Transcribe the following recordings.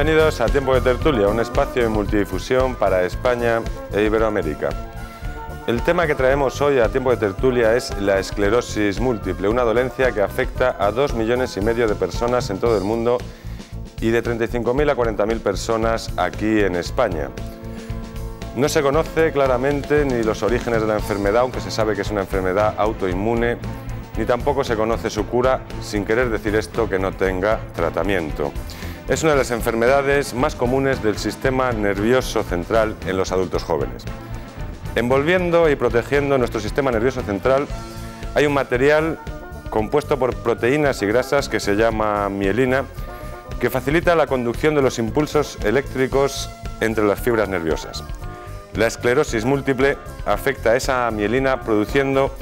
Bienvenidos a Tiempo de Tertulia, un espacio de multidifusión para España e Iberoamérica. El tema que traemos hoy a Tiempo de Tertulia es la esclerosis múltiple, una dolencia que afecta a 2,5 millones de personas en todo el mundo y de 35.000 a 40.000 personas aquí en España. No se conoce claramente ni los orígenes de la enfermedad, aunque se sabe que es una enfermedad autoinmune, ni tampoco se conoce su cura, sin querer decir esto que no tenga tratamiento. Es una de las enfermedades más comunes del sistema nervioso central en los adultos jóvenes. Envolviendo y protegiendo nuestro sistema nervioso central hay un material compuesto por proteínas y grasas que se llama mielina, que facilita la conducción de los impulsos eléctricos entre las fibras nerviosas. La esclerosis múltiple afecta a esa mielina produciendo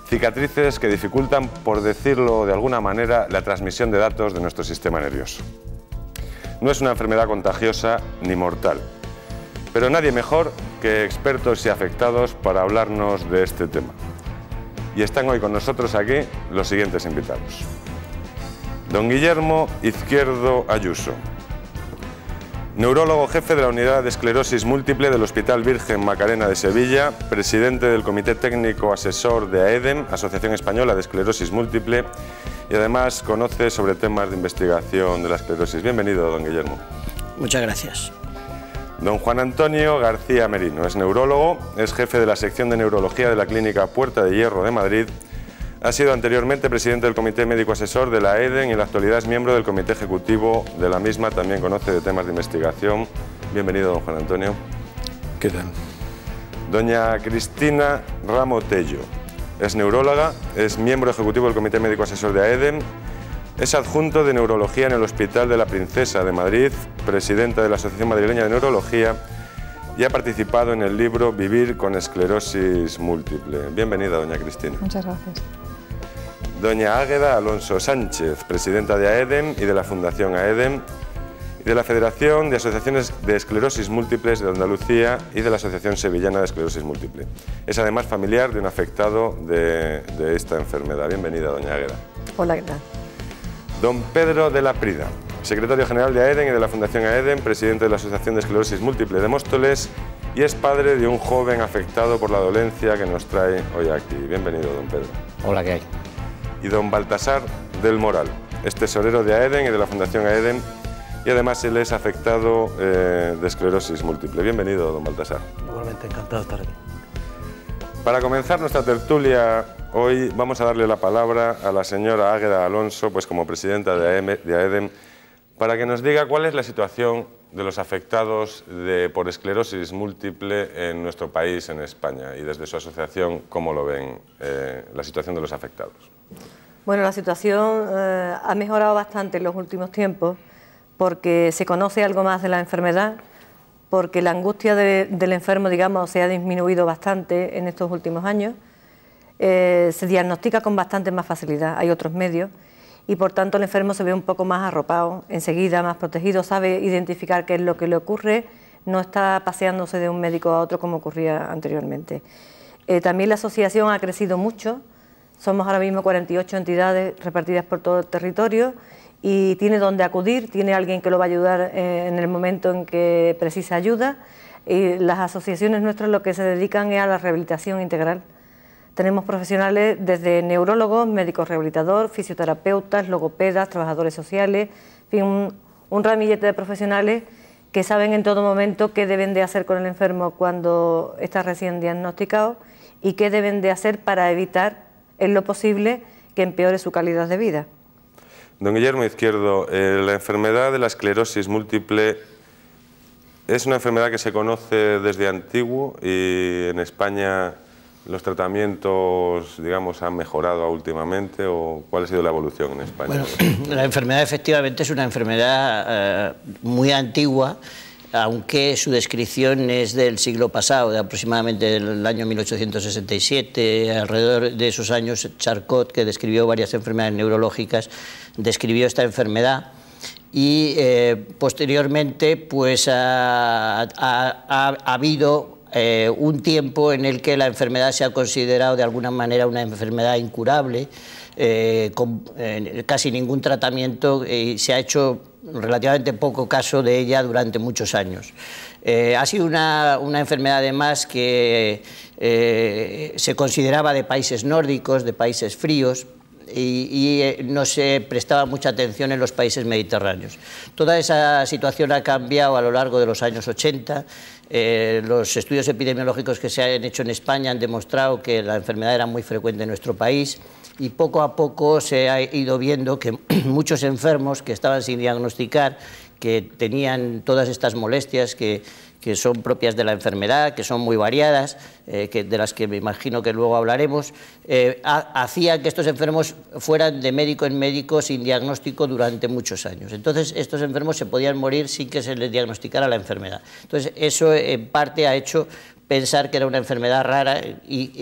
cicatrices que dificultan, por decirlo de alguna manera, la transmisión de datos de nuestro sistema nervioso. No es una enfermedad contagiosa ni mortal, pero nadie mejor que expertos y afectados para hablarnos de este tema. Y están hoy con nosotros aquí los siguientes invitados. Don Guillermo Izquierdo Ayuso, neurólogo jefe de la Unidad de Esclerosis Múltiple del Hospital Virgen Macarena de Sevilla, presidente del Comité Técnico Asesor de AEDEM, Asociación Española de Esclerosis Múltiple, y además conoce sobre temas de investigación de la esclerosis. Bienvenido, don Guillermo. Muchas gracias. Don Juan Antonio García Merino, es neurólogo, es jefe de la sección de neurología de la Clínica Puerta de Hierro de Madrid. Ha sido anteriormente presidente del Comité Médico Asesor de la AEDEM y en la actualidad es miembro del Comité Ejecutivo de la misma. También conoce de temas de investigación. Bienvenido, don Juan Antonio. ¿Qué tal? Doña Cristina Ramo Tello, es neuróloga, es miembro ejecutivo del Comité Médico Asesor de AEDEM, es adjunto de Neurología en el Hospital de la Princesa de Madrid, presidenta de la Asociación Madrileña de Neurología y ha participado en el libro Vivir con esclerosis múltiple. Bienvenida, doña Cristina. Muchas gracias. Doña Águeda Alonso Sánchez, presidenta de AEDEM y de la Fundación AEDEM, y de la Federación de Asociaciones de Esclerosis Múltiples de Andalucía y de la Asociación Sevillana de Esclerosis Múltiple. Es además familiar de un afectado de esta enfermedad. Bienvenida, doña Águeda. Hola, ¿qué tal? Don Pedro de la Prida, secretario general de AEDEM y de la Fundación AEDEM, presidente de la Asociación de Esclerosis Múltiple de Móstoles y es padre de un joven afectado por la dolencia que nos trae hoy aquí. Bienvenido, don Pedro. Hola, ¿qué hay? Y don Baltasar del Moral, es tesorero de AEDEM y de la Fundación AEDEM y además él es afectado de esclerosis múltiple. Bienvenido, don Baltasar. Igualmente, encantado de estar aquí. Para comenzar nuestra tertulia, hoy vamos a darle la palabra a la señora Águeda Alonso, pues como presidenta de AEDEM, para que nos diga cuál es la situación de los afectados por esclerosis múltiple en nuestro país, en España, y desde su asociación, ¿cómo lo ven la situación de los afectados? Bueno, la situación ha mejorado bastante en los últimos tiempos porque se conoce algo más de la enfermedad, porque la angustia del enfermo, digamos, se ha disminuido bastante en estos últimos años, se diagnostica con bastante más facilidad, hay otros medios, y por tanto el enfermo se ve un poco más arropado, enseguida más protegido, sabe identificar qué es lo que le ocurre, no está paseándose de un médico a otro como ocurría anteriormente. También la asociación ha crecido mucho, somos ahora mismo 48 entidades repartidas por todo el territorio y tiene donde acudir, tiene alguien que lo va a ayudar en el momento en que precisa ayuda y las asociaciones nuestras lo que se dedican es a la rehabilitación integral. Tenemos profesionales desde neurólogos, médicos rehabilitadores, fisioterapeutas, logopedas, trabajadores sociales, en fin, un ramillete de profesionales que saben en todo momento qué deben de hacer con el enfermo cuando está recién diagnosticado y qué deben de hacer para evitar en lo posible que empeore su calidad de vida. Don Guillermo Izquierdo, la enfermedad de la esclerosis múltiple es una enfermedad que se conoce desde antiguo y en España los tratamientos, digamos, han mejorado últimamente, o ¿cuál ha sido la evolución en España? Bueno, la enfermedad efectivamente es una enfermedad muy antigua, aunque su descripción es del siglo pasado, de aproximadamente del año 1867, alrededor de esos años Charcot, que describió varias enfermedades neurológicas, describió esta enfermedad y posteriormente pues ha habido un tiempo en el que la enfermedad se ha considerado de alguna manera una enfermedad incurable, con casi ningún tratamiento, y se ha hecho relativamente poco caso de ella durante muchos años. Ha sido una enfermedad además que se consideraba de países nórdicos, de países fríos, y no se prestaba mucha atención en los países mediterráneos. Toda esa situación ha cambiado a lo largo de los años 80. Los estudios epidemiológicos que se han hecho en España han demostrado que la enfermedad era muy frecuente en nuestro país, y poco a poco se ha ido viendo que muchos enfermos que estaban sin diagnosticar, que tenían todas estas molestias que son propias de la enfermedad, que son muy variadas, de las que me imagino que luego hablaremos, hacía que estos enfermos fueran de médico en médico sin diagnóstico durante muchos años. Entonces, estos enfermos se podían morir sin que se les diagnosticara la enfermedad. Entonces, eso en parte ha hecho pensar que era una enfermedad rara y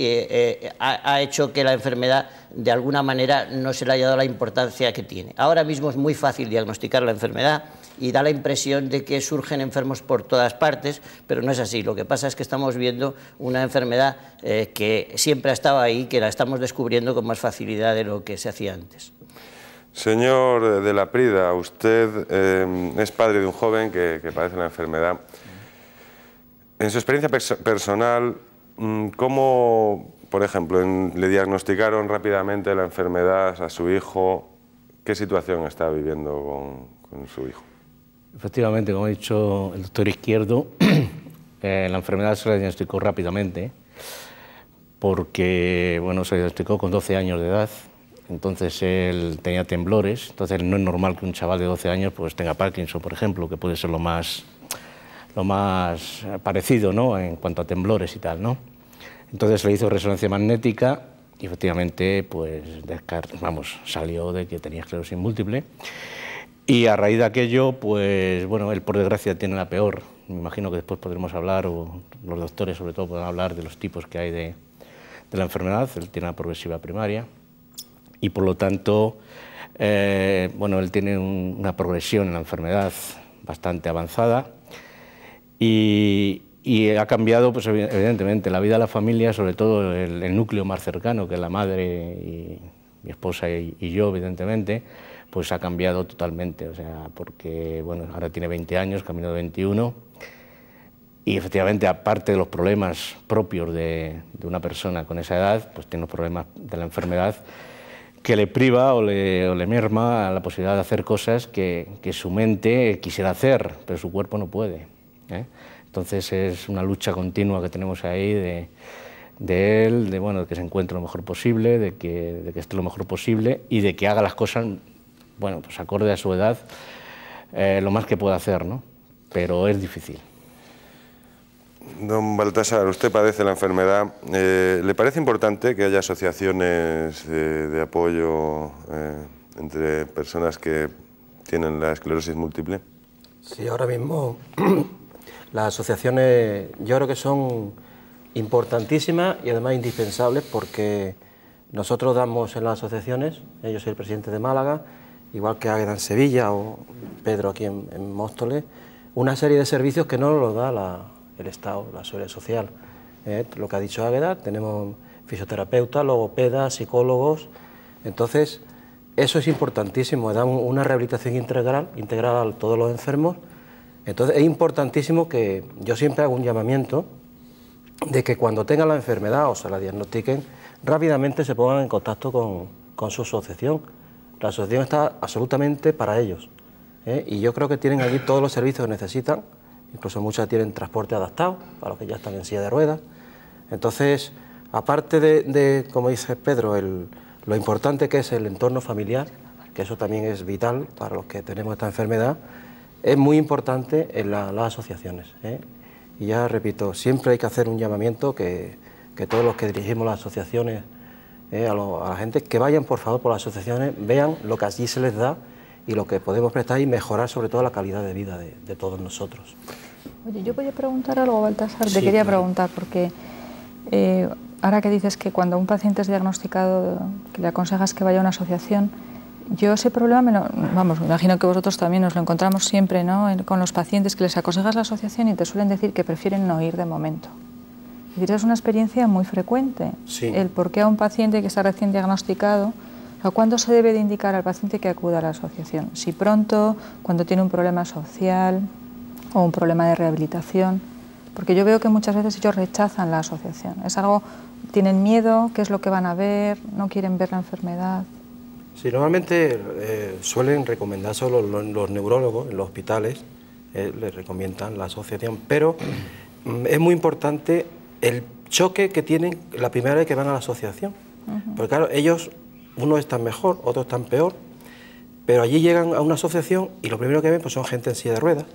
ha hecho que la enfermedad de alguna manera no se le haya dado la importancia que tiene. Ahora mismo es muy fácil diagnosticar la enfermedad y da la impresión de que surgen enfermos por todas partes, pero no es así. Lo que pasa es que estamos viendo una enfermedad que siempre ha estado ahí, que la estamos descubriendo con más facilidad de lo que se hacía antes. Señor de la Prida, usted es padre de un joven que padece la enfermedad. En su experiencia personal, ¿cómo, por ejemplo, le diagnosticaron rápidamente la enfermedad a su hijo? ¿Qué situación está viviendo con su hijo? Efectivamente, como ha dicho el doctor Izquierdo, la enfermedad se la diagnosticó rápidamente, porque bueno, se diagnosticó con 12 años de edad. Entonces él tenía temblores. Entonces no es normal que un chaval de 12 años pues tenga Parkinson, por ejemplo, que puede ser lo más parecido, ¿no?, en cuanto a temblores y tal, ¿no? Entonces le hizo resonancia magnética y efectivamente pues salió de que tenía esclerosis múltiple, y a raíz de aquello pues bueno, él por desgracia tiene la peor. Me imagino que después podremos hablar, o los doctores sobre todo podrán hablar de los tipos que hay de la enfermedad. Él tiene la progresiva primaria y por lo tanto bueno, él tiene una progresión en la enfermedad bastante avanzada. Y ha cambiado, pues, evidentemente, la vida de la familia, sobre todo el núcleo más cercano, que es la madre y mi esposa y yo, evidentemente, pues ha cambiado totalmente. O sea, porque bueno, ahora tiene 20 años, camino de 21, y efectivamente, aparte de los problemas propios de una persona con esa edad, pues tiene los problemas de la enfermedad que le priva o le merma la posibilidad de hacer cosas que su mente quisiera hacer, pero su cuerpo no puede. Entonces es una lucha continua que tenemos ahí de él, de que se encuentre lo mejor posible, de que esté lo mejor posible y de que haga las cosas, bueno, pues acorde a su edad, lo más que pueda hacer, ¿no? Pero es difícil. Don Baltasar, usted padece la enfermedad. ¿Le parece importante que haya asociaciones de apoyo entre personas que tienen la esclerosis múltiple? Sí, ahora mismo las asociaciones yo creo que son importantísimas y además indispensables, porque nosotros damos en las asociaciones, yo soy el presidente de Málaga, igual que Águeda en Sevilla o Pedro aquí en Móstoles, una serie de servicios que no los da el Estado, la Seguridad Social. Lo que ha dicho Águeda, tenemos fisioterapeutas, logopedas, psicólogos. Entonces, eso es importantísimo, da una rehabilitación integral a todos los enfermos. Entonces, es importantísimo que yo siempre hago un llamamiento de que cuando tengan la enfermedad o se la diagnostiquen, rápidamente se pongan en contacto con su asociación. La asociación está absolutamente para ellos, y yo creo que tienen allí todos los servicios que necesitan. Incluso muchas tienen transporte adaptado para los que ya están en silla de ruedas. Entonces, aparte de como dice Pedro, lo importante que es el entorno familiar, que eso también es vital para los que tenemos esta enfermedad, es muy importante en las asociaciones. Y ya repito, siempre hay que hacer un llamamiento que todos los que dirigimos las asociaciones, a la gente, que vayan por favor por las asociaciones, vean lo que allí se les da y lo que podemos prestar y mejorar sobre todo la calidad de vida de todos nosotros. Oye, yo podía preguntar algo, Baltasar, Sí, te quería claro. preguntar, porque ahora que dices que cuando un paciente es diagnosticado, que le aconsejas que vaya a una asociación, yo ese problema, me imagino que vosotros también nos lo encontramos siempre, ¿no?, con los pacientes, que les aconsejas la asociación y te suelen decir que prefieren no ir de momento. Es decir, es una experiencia muy frecuente, Sí. el por qué a un paciente que está recién diagnosticado ¿Cuándo se debe de indicar al paciente que acuda a la asociación? Si pronto, cuando tiene un problema social o un problema de rehabilitación, porque yo veo que muchas veces ellos rechazan la asociación. Es algo, tienen miedo, ¿qué es lo que van a ver? No quieren ver la enfermedad. Sí, normalmente suelen recomendarse los neurólogos en los hospitales, les recomiendan la asociación, pero es muy importante el choque que tienen la primera vez que van a la asociación. Porque claro, ellos, unos están mejor, otros están peor, pero allí llegan a una asociación y lo primero que ven pues son gente en silla de ruedas,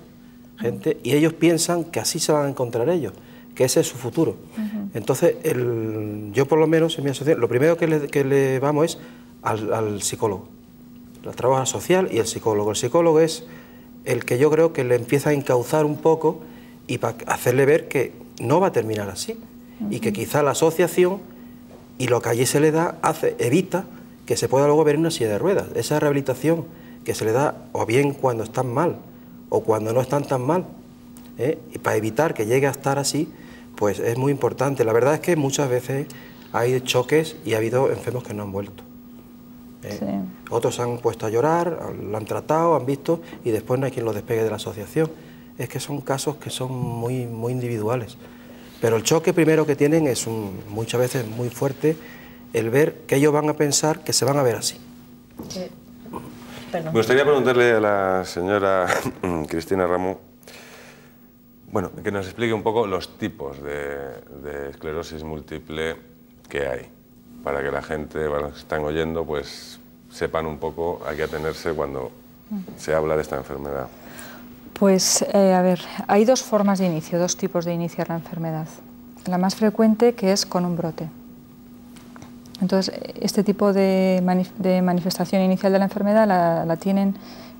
y ellos piensan que así se van a encontrar ellos, que ese es su futuro. Entonces, yo por lo menos en mi asociación, lo primero que le vamos es al psicólogo, el trabajo social y el psicólogo. El psicólogo es el que yo creo que le empieza a encauzar un poco y para hacerle ver que no va a terminar así, y que quizá la asociación y lo que allí se le da evita que se pueda luego ver en una silla de ruedas. Esa rehabilitación que se le da o bien cuando están mal o cuando no están tan mal, y para evitar que llegue a estar así, pues es muy importante. La verdad es que muchas veces hay choques y ha habido enfermos que no han vuelto. Sí. Otros se han puesto a llorar, lo han tratado, han visto y después no hay quien los despegue de la asociación. Es que son casos que son muy individuales. Pero el choque primero que tienen es muchas veces muy fuerte, el ver que ellos van a pensar que se van a ver así. Me gustaría preguntarle a la señora Cristina Ramo, bueno, que nos explique un poco los tipos de esclerosis múltiple que hay, para que la gente, los que están oyendo, pues sepan un poco a qué atenerse cuando se habla de esta enfermedad. Pues, a ver, hay dos formas de inicio, dos tipos de iniciar la enfermedad. La más frecuente, que es con un brote. Entonces, este tipo de manifestación inicial de la enfermedad la tienen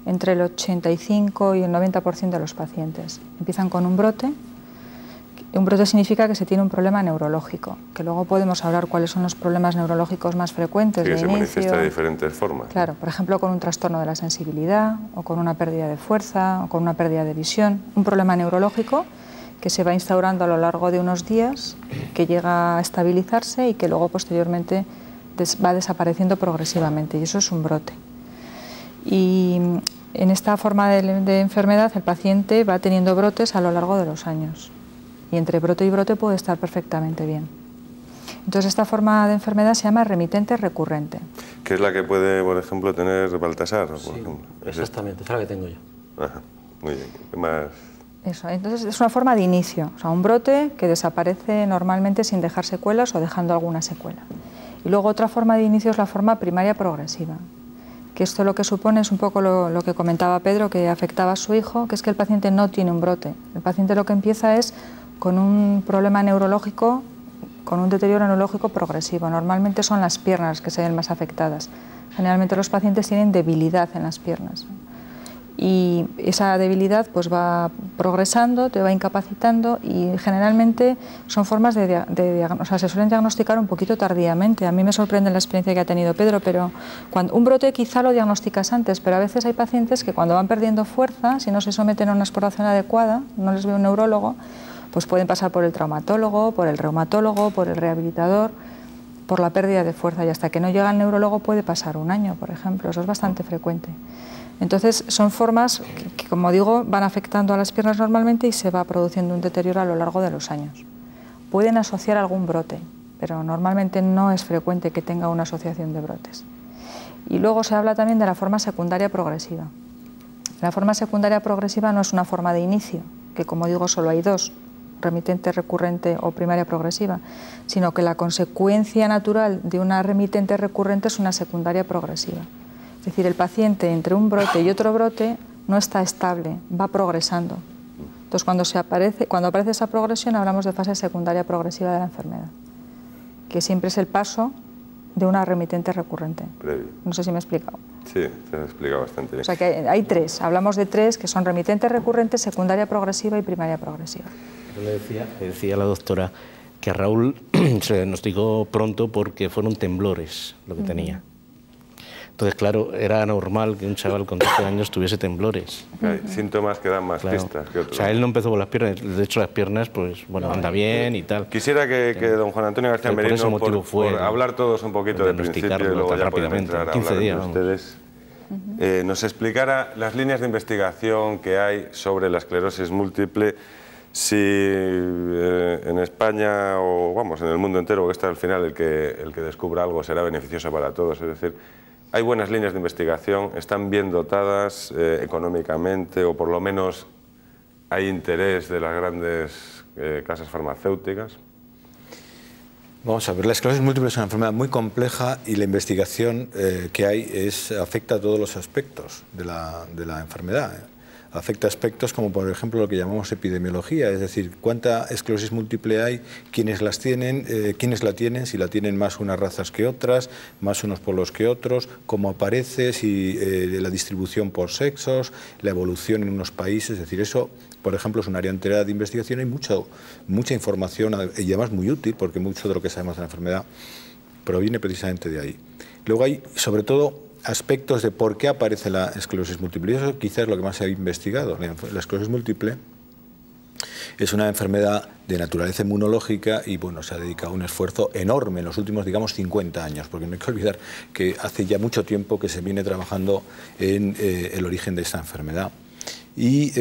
entre el 85 y el 90% de los pacientes. Empiezan con un brote. Un brote significa que se tiene un problema neurológico, que luego podemos hablar cuáles son los problemas neurológicos más frecuentes de inicio. Que se manifiesta de diferentes formas. Claro, por ejemplo, con un trastorno de la sensibilidad, o con una pérdida de fuerza, o con una pérdida de visión. Un problema neurológico que se va instaurando a lo largo de unos días, que llega a estabilizarse y que luego posteriormente va desapareciendo progresivamente, y eso es un brote. Y en esta forma de enfermedad el paciente va teniendo brotes a lo largo de los años. Y entre brote y brote puede estar perfectamente bien. Entonces esta forma de enfermedad se llama remitente recurrente. ¿Qué es la que puede, por ejemplo, tener Baltasar? Por ejemplo? Exactamente, es la que tengo yo. Ajá, muy bien. ¿Qué más? Eso, entonces es una forma de inicio, o sea, un brote que desaparece normalmente sin dejar secuelas o dejando alguna secuela. Y luego otra forma de inicio es la forma primaria progresiva, que esto lo que supone es un poco lo que comentaba Pedro, que afectaba a su hijo, que es que el paciente no tiene un brote. El paciente lo que empieza es con un problema neurológico, con un deterioro neurológico progresivo. Normalmente son las piernas que se ven más afectadas. Generalmente los pacientes tienen debilidad en las piernas. Y esa debilidad pues va progresando, te va incapacitando y generalmente son formas o sea, se suelen diagnosticar un poquito tardíamente. A mí me sorprende la experiencia que ha tenido Pedro, pero cuando un brote quizá lo diagnosticas antes, pero a veces hay pacientes que cuando van perdiendo fuerza, si no se someten a una exploración adecuada, no les ve un neurólogo, pues pueden pasar por el traumatólogo, por el reumatólogo, por el rehabilitador, por la pérdida de fuerza, y hasta que no llega al neurólogo puede pasar un año, por ejemplo. Eso es bastante frecuente. Entonces son formas que, como digo, van afectando a las piernas normalmente y se va produciendo un deterioro a lo largo de los años. Pueden asociar algún brote, pero normalmente no es frecuente que tenga una asociación de brotes. Y luego se habla también de la forma secundaria progresiva. La forma secundaria progresiva no es una forma de inicio, que como digo solo hay dos, remitente recurrente o primaria progresiva, sino que la consecuencia natural de una remitente recurrente es una secundaria progresiva. Es decir, el paciente entre un brote y otro brote no está estable, va progresando. Entonces, cuando aparece esa progresión, hablamos de fase secundaria progresiva de la enfermedad, que siempre es el paso de una remitente recurrente. Previo. No sé si me he explicado. Sí, te lo he explicado bastante bien. O sea que hay tres, hablamos de tres, que son remitente recurrente, secundaria progresiva y primaria progresiva. Le decía la doctora que a Raúl se diagnosticó pronto porque fueron temblores lo que tenía. Entonces, claro, era normal que un chaval con 12 años tuviese temblores. Hay síntomas que dan más pistas que otros. O sea, él no empezó por las piernas, de hecho las piernas, pues, bueno, anda bien y tal. Quisiera que don Juan Antonio García Merino, por hablar todos un poquito de principio y luego ya podemos entrar a hablar de ustedes, nos explicara las líneas de investigación que hay sobre la esclerosis múltiple, si en España o, vamos, en el mundo entero, que está al final el que descubra algo será beneficioso para todos, es decir, hay buenas líneas de investigación, están bien dotadas económicamente o por lo menos hay interés de las grandes casas farmacéuticas. Vamos a ver, la esclerosis múltiple es una enfermedad muy compleja y la investigación que hay afecta a todos los aspectos de la enfermedad. Afecta aspectos como, por ejemplo, lo que llamamos epidemiología, es decir, cuánta esclerosis múltiple hay, quiénes la tienen, si la tienen más unas razas que otras, más unos pueblos que otros, cómo aparece, si la distribución por sexos, la evolución en unos países, es decir, eso, por ejemplo, es un área entera de investigación, hay mucha información y además muy útil, porque mucho de lo que sabemos de la enfermedad proviene precisamente de ahí. Luego hay, sobre todo, aspectos de por qué aparece la esclerosis múltiple. Y eso quizás es lo que más se ha investigado. La esclerosis múltiple es una enfermedad de naturaleza inmunológica y bueno, se ha dedicado un esfuerzo enorme en los últimos, digamos, 50 años, porque no hay que olvidar que hace ya mucho tiempo que se viene trabajando en el origen de esta enfermedad. Y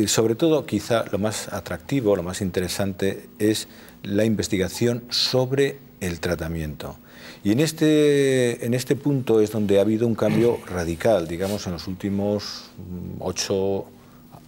sobre todo, quizá lo más atractivo, lo más interesante es la investigación sobre el tratamiento. Y en este punto es donde ha habido un cambio radical, digamos, en los últimos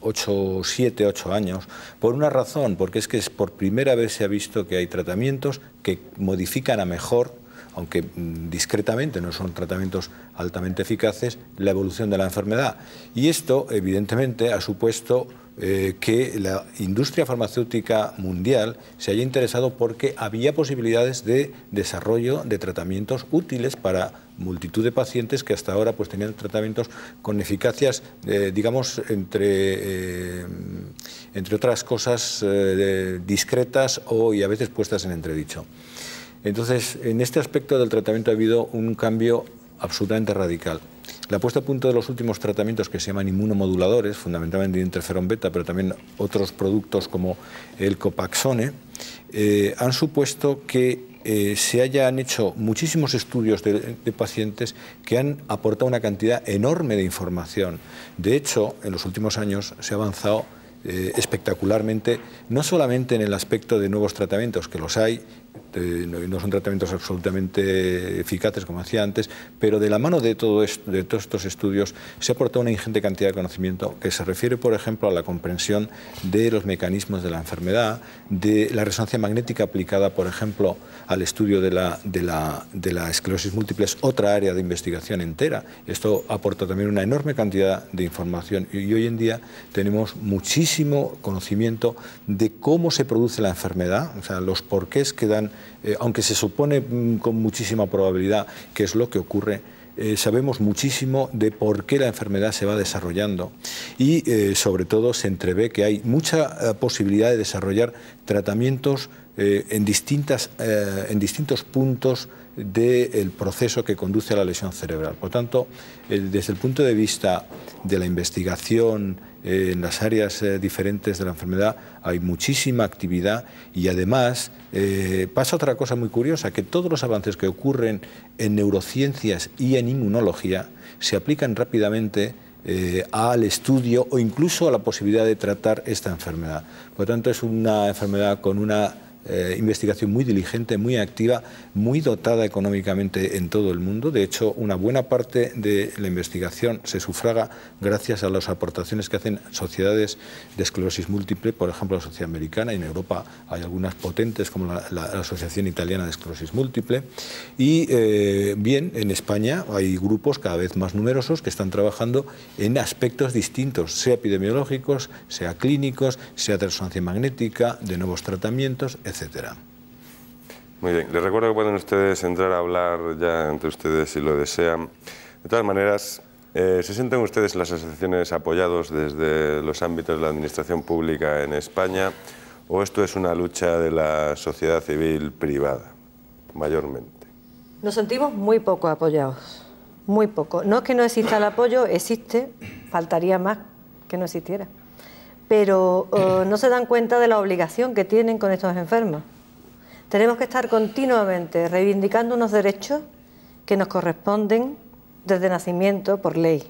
7, 8 años, por una razón, porque es que por primera vez se ha visto que hay tratamientos que modifican a mejor, aunque discretamente, no son tratamientos altamente eficaces, la evolución de la enfermedad. Y esto, evidentemente, ha supuesto que la industria farmacéutica mundial se haya interesado porque había posibilidades de desarrollo de tratamientos útiles para multitud de pacientes que hasta ahora pues tenían tratamientos con eficacias, digamos, entre otras cosas discretas y a veces puestas en entredicho. Entonces, en este aspecto del tratamiento ha habido un cambio absolutamente radical. La puesta a punto de los últimos tratamientos que se llaman inmunomoduladores, fundamentalmente interferón beta, pero también otros productos como el Copaxone, han supuesto que se hayan hecho muchísimos estudios de pacientes que han aportado una cantidad enorme de información. De hecho, en los últimos años se ha avanzado espectacularmente, no solamente en el aspecto de nuevos tratamientos, que los hay, no son tratamientos absolutamente eficaces, como decía antes, pero de la mano de todos estos estudios se ha aportado una ingente cantidad de conocimiento que se refiere, por ejemplo, a la comprensión de los mecanismos de la enfermedad, de la resonancia magnética aplicada, por ejemplo, al estudio de la esclerosis múltiple, es otra área de investigación entera. Esto aporta también una enorme cantidad de información y hoy en día tenemos muchísimo conocimiento de cómo se produce la enfermedad, o sea, los porqués que dan, aunque se supone con muchísima probabilidad que es lo que ocurre, sabemos muchísimo de por qué la enfermedad se va desarrollando y sobre todo se entrevé que hay mucha posibilidad de desarrollar tratamientos en distintos puntos del proceso que conduce a la lesión cerebral. Por tanto, desde el punto de vista de la investigación en las áreas diferentes de la enfermedad hay muchísima actividad y además pasa otra cosa muy curiosa, que todos los avances que ocurren en neurociencias y en inmunología se aplican rápidamente al estudio o incluso a la posibilidad de tratar esta enfermedad. Por lo tanto, es una enfermedad con una investigación muy diligente, muy activa, muy dotada económicamente en todo el mundo. De hecho, una buena parte de la investigación se sufraga gracias a las aportaciones que hacen sociedades de esclerosis múltiple, por ejemplo, la Sociedad Americana, y en Europa hay algunas potentes como la Asociación Italiana de Esclerosis Múltiple. Y bien, en España hay grupos cada vez más numerosos que están trabajando en aspectos distintos, sea epidemiológicos, sea clínicos, sea de resonancia magnética, de nuevos tratamientos, etcétera. Muy bien, les recuerdo que pueden ustedes entrar a hablar ya entre ustedes si lo desean. De todas maneras, ¿se sienten ustedes en las asociaciones apoyados desde los ámbitos de la administración pública en España o esto es una lucha de la sociedad civil privada, mayormente? Nos sentimos muy poco apoyados. Muy poco. No es que no exista el apoyo, existe, faltaría más que no existiera. Pero no se dan cuenta de la obligación que tienen con estos enfermos. Tenemos que estar continuamente reivindicando unos derechos que nos corresponden desde nacimiento por ley.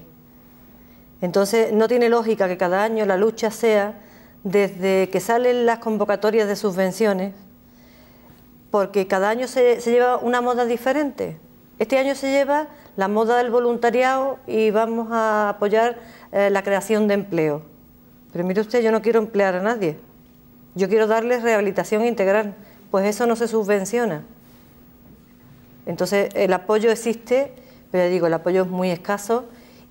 Entonces no tiene lógica que cada año la lucha sea desde que salen las convocatorias de subvenciones, porque cada año se lleva una moda diferente. Este año se lleva la moda del voluntariado y vamos a apoyar la creación de empleo. Pero mire usted, yo no quiero emplear a nadie, yo quiero darles rehabilitación integral, pues eso no se subvenciona. Entonces el apoyo existe, pero digo, el apoyo es muy escaso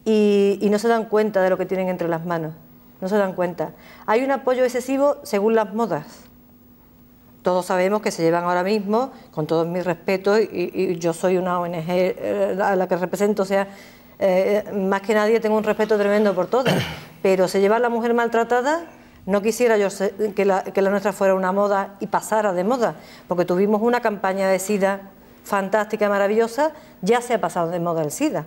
y no se dan cuenta de lo que tienen entre las manos, no se dan cuenta. Hay un apoyo excesivo según las modas. Todos sabemos que se llevan ahora mismo, con todos mis respetos, y yo soy una ONG a la que represento, o sea, más que nadie tengo un respeto tremendo por todas, pero se lleva a la mujer maltratada. No quisiera yo que la nuestra fuera una moda y pasara de moda, porque tuvimos una campaña de SIDA fantástica, maravillosa, ya se ha pasado de moda el SIDA.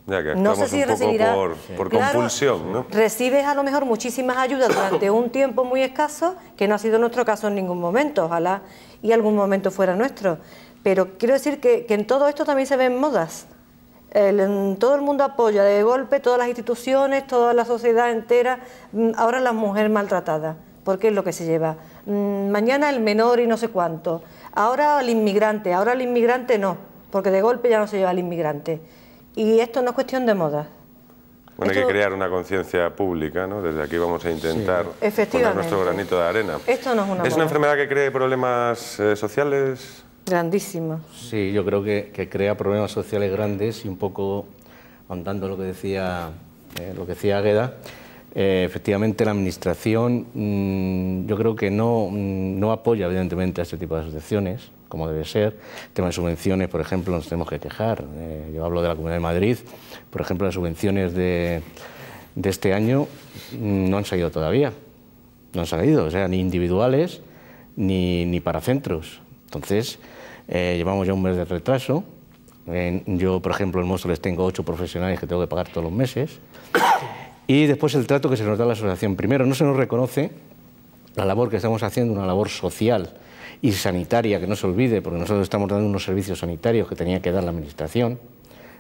Ya que no sé si recibirá, por claro, compulsión, ¿no? Recibes a lo mejor muchísimas ayudas durante un tiempo muy escaso, que no ha sido nuestro caso en ningún momento, ojalá y algún momento fuera nuestro. Pero quiero decir que en todo esto también se ven modas. Todo el mundo apoya de golpe, todas las instituciones, toda la sociedad entera, ahora la mujer maltratada, porque es lo que se lleva. Mañana el menor y no sé cuánto, ahora el inmigrante no, porque de golpe ya no se lleva al inmigrante. Y esto no es cuestión de moda. Bueno, hay que crear una conciencia pública, ¿no? Desde aquí vamos a intentar poner nuestro granito de arena. Esto no es una ¿Es una enfermedad que cree problemas sociales? Grandísimo. Sí, yo creo que crea problemas sociales grandes y un poco ahondando lo que decía Águeda, efectivamente la Administración yo creo que no apoya evidentemente a este tipo de asociaciones, como debe ser. El tema de subvenciones, por ejemplo, nos tenemos que quejar. Yo hablo de la Comunidad de Madrid, por ejemplo, las subvenciones de este año no han salido todavía, no han salido, o sea, ni individuales ni para centros. Entonces, llevamos ya un mes de retraso. Yo, por ejemplo, en Móstoles tengo 8 profesionales que tengo que pagar todos los meses. Y después el trato que se nos da a la asociación. Primero, no se nos reconoce la labor que estamos haciendo, una labor social y sanitaria, que no se olvide, porque nosotros estamos dando unos servicios sanitarios que tenía que dar la Administración,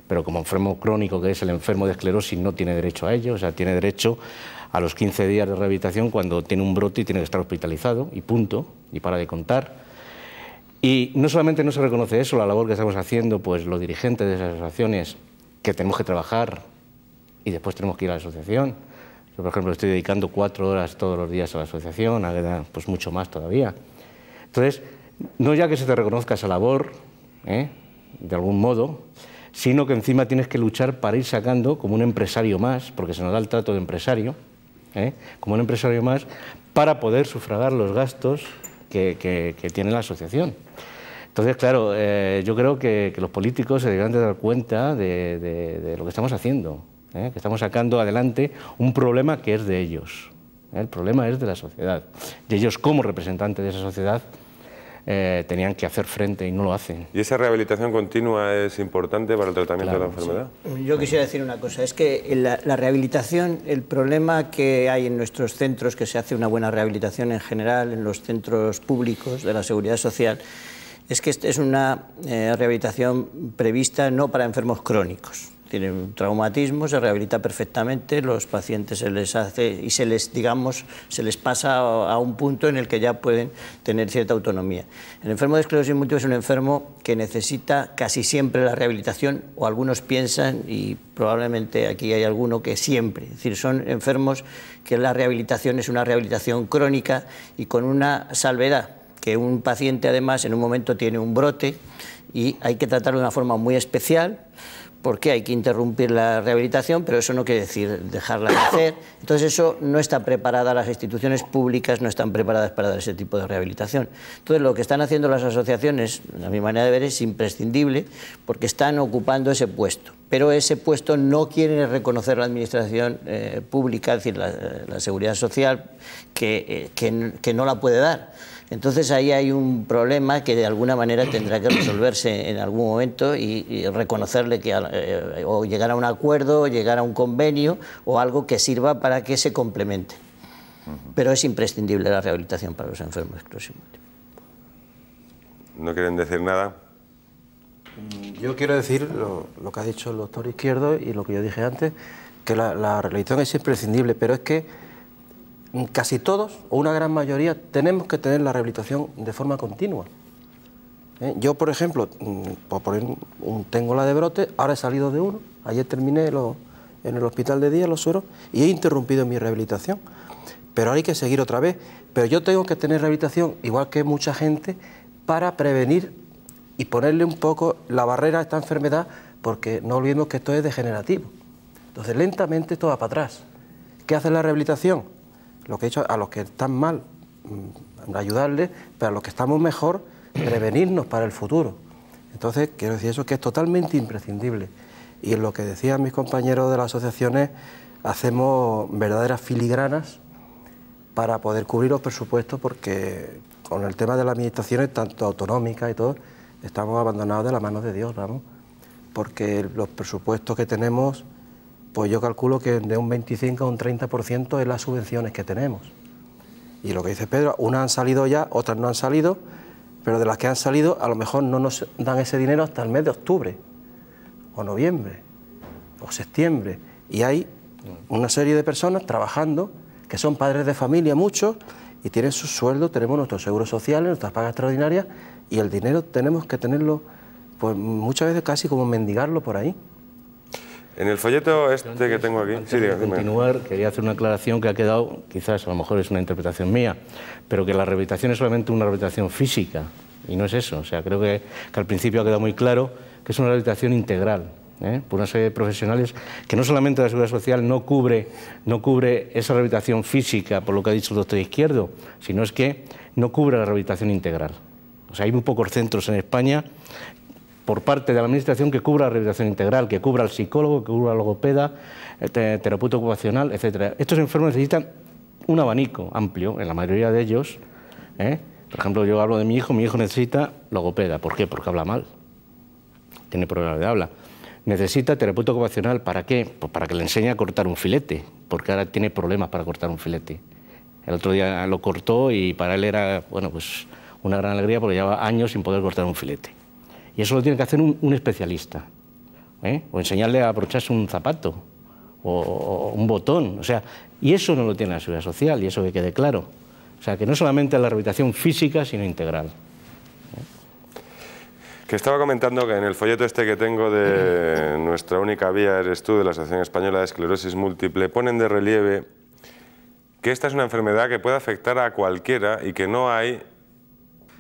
pero como enfermo crónico que es el enfermo de esclerosis no tiene derecho a ello, o sea, tiene derecho a los 15 días de rehabilitación cuando tiene un brote y tiene que estar hospitalizado, y punto, y para de contar. Y no solamente no se reconoce eso, la labor que estamos haciendo, pues los dirigentes de esas asociaciones, que tenemos que trabajar y después tenemos que ir a la asociación. Yo, por ejemplo, estoy dedicando 4 horas todos los días a la asociación, pues mucho más todavía. Entonces, no ya que se te reconozca esa labor, de algún modo, sino que encima tienes que luchar para ir sacando como un empresario más, porque se nos da el trato de empresario, como un empresario más, para poder sufragar los gastos que tiene la asociación. Entonces, claro, yo creo que los políticos se deberán de dar cuenta de lo que estamos haciendo, que estamos sacando adelante un problema que es de ellos. El problema es de la sociedad. Y ellos, como representantes de esa sociedad, tenían que hacer frente y no lo hacen. ¿Y esa rehabilitación continua es importante para el tratamiento de la enfermedad? Sí. Yo quisiera decir una cosa, es que la rehabilitación, el problema que hay en nuestros centros, que se hace una buena rehabilitación en general, en los centros públicos de la Seguridad Social, es que es una rehabilitación prevista no para enfermos crónicos. Tienen un traumatismo, se rehabilita perfectamente, los pacientes se les hace y se les pasa a un punto en el que ya pueden tener cierta autonomía. El enfermo de esclerosis múltiple es un enfermo que necesita casi siempre la rehabilitación, o algunos piensan, y probablemente aquí hay alguno que siempre, es decir, son enfermos que la rehabilitación es una rehabilitación crónica y con una salvedad, que un paciente además en un momento tiene un brote y hay que tratarlo de una forma muy especial, porque hay que interrumpir la rehabilitación, pero eso no quiere decir dejarla de hacer. Entonces eso no está preparada, las instituciones públicas no están preparadas para dar ese tipo de rehabilitación. Entonces lo que están haciendo las asociaciones, a mi manera de ver, es imprescindible, porque están ocupando ese puesto. pero ese puesto no quiere reconocer la administración pública, es decir, la seguridad social, que no la puede dar. Entonces ahí hay un problema que de alguna manera tendrá que resolverse en algún momento y reconocerle que o llegar a un acuerdo, o llegar a un convenio o algo que sirva para que se complemente. Pero es imprescindible la rehabilitación para los enfermos de esclerosis múltiple. ¿No quieren decir nada? Yo quiero decir lo que ha dicho el doctor Izquierdo y lo que yo dije antes, que la rehabilitación es imprescindible, pero es que casi todos, o una gran mayoría, tenemos que tener la rehabilitación de forma continua. Yo, por ejemplo, tengo la de brote, ahora he salido de uno, ayer terminé en el hospital de día los sueros y he interrumpido mi rehabilitación, pero ahora hay que seguir otra vez. Pero yo tengo que tener rehabilitación, igual que mucha gente, para prevenir y ponerle un poco la barrera a esta enfermedad, porque no olvidemos que esto es degenerativo. Entonces, lentamente esto va para atrás. ¿Qué hace la rehabilitación? Lo que he dicho, a los que están mal, ayudarles, pero a los que estamos mejor, prevenirnos para el futuro. Entonces, quiero decir eso, que es totalmente imprescindible. Y en lo que decían mis compañeros de las asociaciones, hacemos verdaderas filigranas para poder cubrir los presupuestos, porque con el tema de las administraciones, tanto autonómicas y todo, estamos abandonados de las manos de Dios, vamos, porque los presupuestos que tenemos, pues yo calculo que de un 25 a un 30% es las subvenciones que tenemos. Y lo que dice Pedro, unas han salido ya, otras no han salido, pero de las que han salido a lo mejor no nos dan ese dinero hasta el mes de octubre, o noviembre, o septiembre. Y hay una serie de personas trabajando, que son padres de familia, muchos, y tienen su sueldo, tenemos nuestros seguros sociales, nuestras pagas extraordinarias, y el dinero tenemos que tenerlo, pues muchas veces casi como mendigarlo por ahí. En el folleto este que tengo aquí... Antes de continuar, quería hacer una aclaración que ha quedado, quizás a lo mejor es una interpretación mía, pero que la rehabilitación es solamente una rehabilitación física, y no es eso. O sea, creo que al principio ha quedado muy claro que es una rehabilitación integral, por una serie de profesionales que no solamente la Seguridad Social no cubre esa rehabilitación física, por lo que ha dicho el doctor Izquierdo, sino es que no cubre la rehabilitación integral. O sea, hay muy pocos centros en España por parte de la Administración que cubra la rehabilitación integral, que cubra al psicólogo, que cubra al logopeda, terapeuta ocupacional, etc. Estos enfermos necesitan un abanico amplio, en la mayoría de ellos. Por ejemplo, yo hablo de mi hijo necesita logopeda. ¿Por qué? Porque habla mal, tiene problemas de habla. Necesita terapeuta ocupacional, ¿para qué? Pues para que le enseñe a cortar un filete, porque ahora tiene problemas para cortar un filete. El otro día lo cortó y para él era, bueno, pues una gran alegría porque llevaba años sin poder cortar un filete. Y eso lo tiene que hacer un especialista, o enseñarle a abrocharse un zapato o un botón, o sea, y eso no lo tiene la Seguridad Social, y eso que quede claro. O sea, que no solamente la rehabilitación física, sino integral. Que estaba comentando que en el folleto este que tengo de Nuestra única vía eres tú, de la Asociación Española de Esclerosis Múltiple, ponen de relieve que esta es una enfermedad que puede afectar a cualquiera y que no hay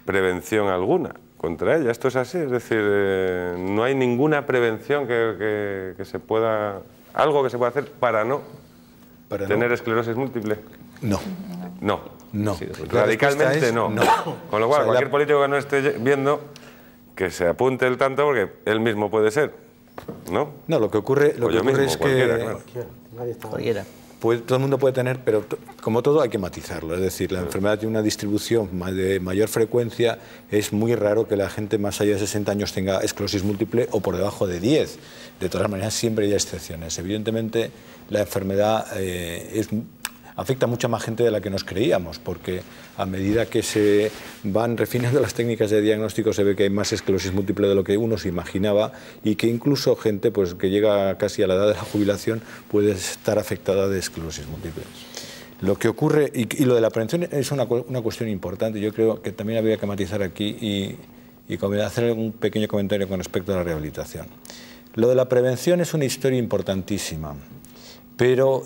prevención alguna contra ella. ¿Esto es así? Es decir, no hay ninguna prevención que se pueda... algo que se pueda hacer para no tener esclerosis múltiple. No. No. No. Sí, radicalmente no. Con lo cual, cualquier político que no esté viendo, que se apunte el tanto, porque él mismo puede ser, ¿no? No, lo que ocurre es que... Cualquiera. Pues todo el mundo puede tener, pero como todo hay que matizarlo. Es decir, la enfermedad tiene una distribución de mayor frecuencia. Es muy raro que la gente más allá de 60 años tenga esclerosis múltiple o por debajo de 10. De todas maneras, siempre hay excepciones. Evidentemente, la enfermedad afecta a mucha más gente de la que nos creíamos, porque a medida que se van refinando las técnicas de diagnóstico se ve que hay más esclerosis múltiple de lo que uno se imaginaba y que incluso gente pues, que llega casi a la edad de la jubilación puede estar afectada de esclerosis múltiple. Lo que ocurre, y lo de la prevención es una cuestión importante, yo creo que también habría que matizar aquí y hacer un pequeño comentario con respecto a la rehabilitación. Lo de la prevención es una historia importantísima, pero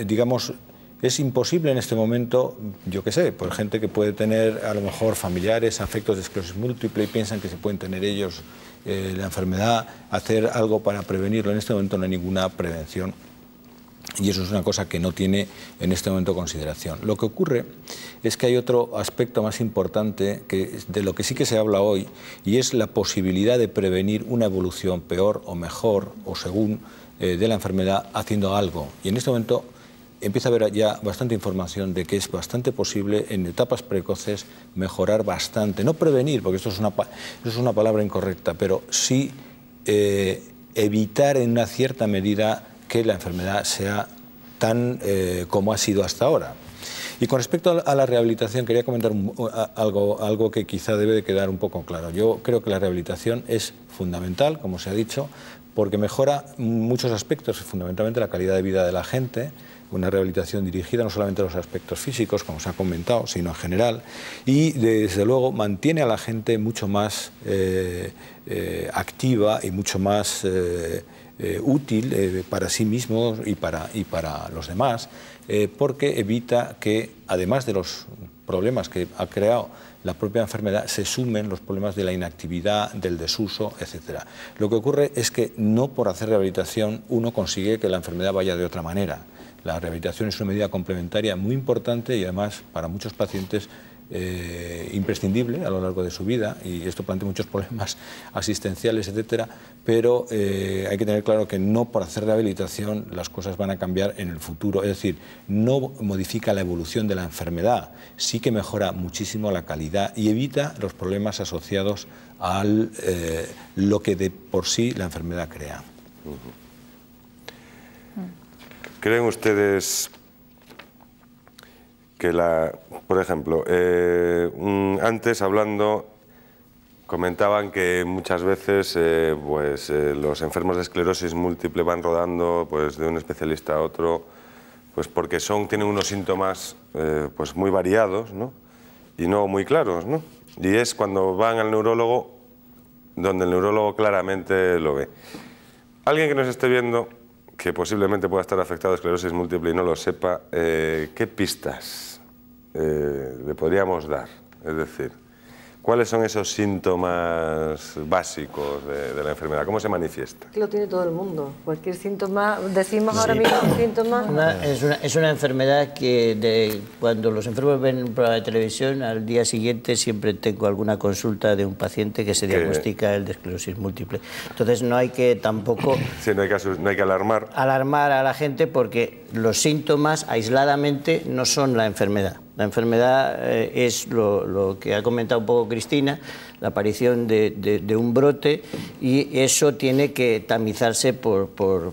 digamos... Es imposible en este momento, yo qué sé, por gente que puede tener a lo mejor familiares, afectos de esclerosis múltiple y piensan que se pueden tener ellos la enfermedad, hacer algo para prevenirlo. En este momento no hay ninguna prevención y eso es una cosa que no tiene en este momento consideración. Lo que ocurre es que hay otro aspecto más importante de lo que sí que se habla hoy, y es la posibilidad de prevenir una evolución peor o mejor o según de la enfermedad haciendo algo. Y en este momento empieza a haber ya bastante información de que es bastante posible en etapas precoces mejorar bastante, no prevenir, porque esto es una palabra incorrecta, pero sí evitar en una cierta medida que la enfermedad sea tan como ha sido hasta ahora. Y con respecto a la rehabilitación, quería comentar algo que quizá debe de quedar un poco claro. Yo creo que la rehabilitación es fundamental, como se ha dicho, porque mejora muchos aspectos, fundamentalmente la calidad de vida de la gente, una rehabilitación dirigida no solamente a los aspectos físicos, como se ha comentado, sino en general, y desde luego mantiene a la gente mucho más activa y mucho más útil para sí mismos y para los demás, porque evita que, además de los problemas que ha creado la propia enfermedad, se sumen los problemas de la inactividad, del desuso, etc. Lo que ocurre es que no por hacer rehabilitación uno consigue que la enfermedad vaya de otra manera. La rehabilitación es una medida complementaria muy importante y además para muchos pacientes imprescindible a lo largo de su vida, y esto plantea muchos problemas asistenciales, etcétera, pero hay que tener claro que no por hacer rehabilitación las cosas van a cambiar en el futuro, es decir, no modifica la evolución de la enfermedad, sí que mejora muchísimo la calidad y evita los problemas asociados a lo que de por sí la enfermedad crea. ¿Creen ustedes que por ejemplo, antes hablando comentaban que muchas veces los enfermos de esclerosis múltiple van rodando pues, de un especialista a otro, pues porque tienen unos síntomas pues muy variados, ¿no? Y no muy claros, ¿no? Y es cuando van al neurólogo donde el neurólogo claramente lo ve. Alguien que nos esté viendo que posiblemente pueda estar afectado de esclerosis múltiple y no lo sepa, ¿qué pistas le podríamos dar? Es decir, ¿cuáles son esos síntomas básicos de la enfermedad? ¿Cómo se manifiesta? Lo tiene todo el mundo. Cualquier síntoma, decimos ahora mismo síntomas. Es una enfermedad que cuando los enfermos ven un programa de televisión, al día siguiente siempre tengo alguna consulta de un paciente que se diagnostica el de esclerosis múltiple. Entonces no hay que tampoco... Sí, no hay que alarmar. Alarmar a la gente porque los síntomas aisladamente no son la enfermedad. La enfermedad es lo que ha comentado un poco Cristina, la aparición de un brote, y eso tiene que tamizarse por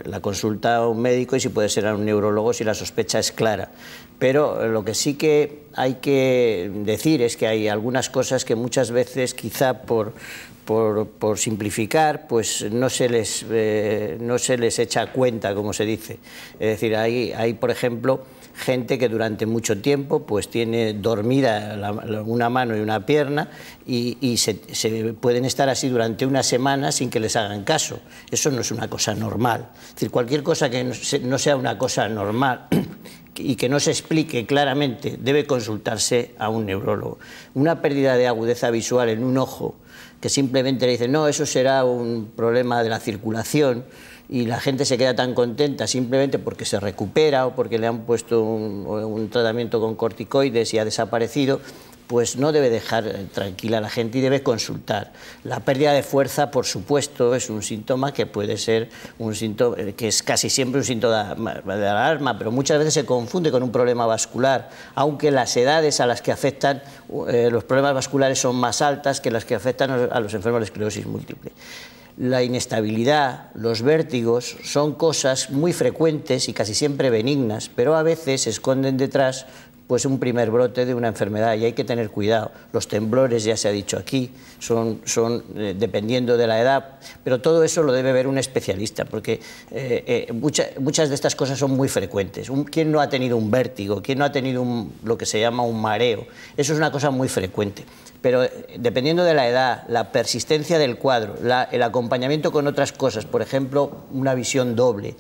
la consulta a un médico y si puede ser a un neurólogo si la sospecha es clara. Pero lo que sí que hay que decir es que hay algunas cosas que muchas veces quizá por simplificar, pues no se les echa cuenta, como se dice. Es decir, hay por ejemplo, gente que durante mucho tiempo pues tiene dormida una mano y una pierna y se pueden estar así durante una semana sin que les hagan caso. Eso no es una cosa normal. Es decir, cualquier cosa que no sea una cosa normal y que no se explique claramente debe consultarse a un neurólogo. Una pérdida de agudeza visual en un ojo que simplemente le dicen no, eso será un problema de la circulación, y la gente se queda tan contenta simplemente porque se recupera o porque le han puesto un tratamiento con corticoides y ha desaparecido, pues no debe dejar tranquila a la gente y debe consultar. La pérdida de fuerza, por supuesto, es un síntoma que puede ser un síntoma, que es casi siempre un síntoma de alarma, pero muchas veces se confunde con un problema vascular, aunque las edades a las que afectan los problemas vasculares son más altas que las que afectan a los enfermos de esclerosis múltiple. La inestabilidad, los vértigos son cosas muy frecuentes y casi siempre benignas, pero a veces se esconden detrás pues un primer brote de una enfermedad y hay que tener cuidado. Los temblores, ya se ha dicho aquí, son dependiendo de la edad, pero todo eso lo debe ver un especialista, porque muchas de estas cosas son muy frecuentes. ¿Quién no ha tenido un vértigo? ¿Quién no ha tenido lo que se llama un mareo? Eso es una cosa muy frecuente. pero dependiendo de la edad, la persistencia del cuadro, el acompañamiento con otras cosas, por ejemplo, una visión doble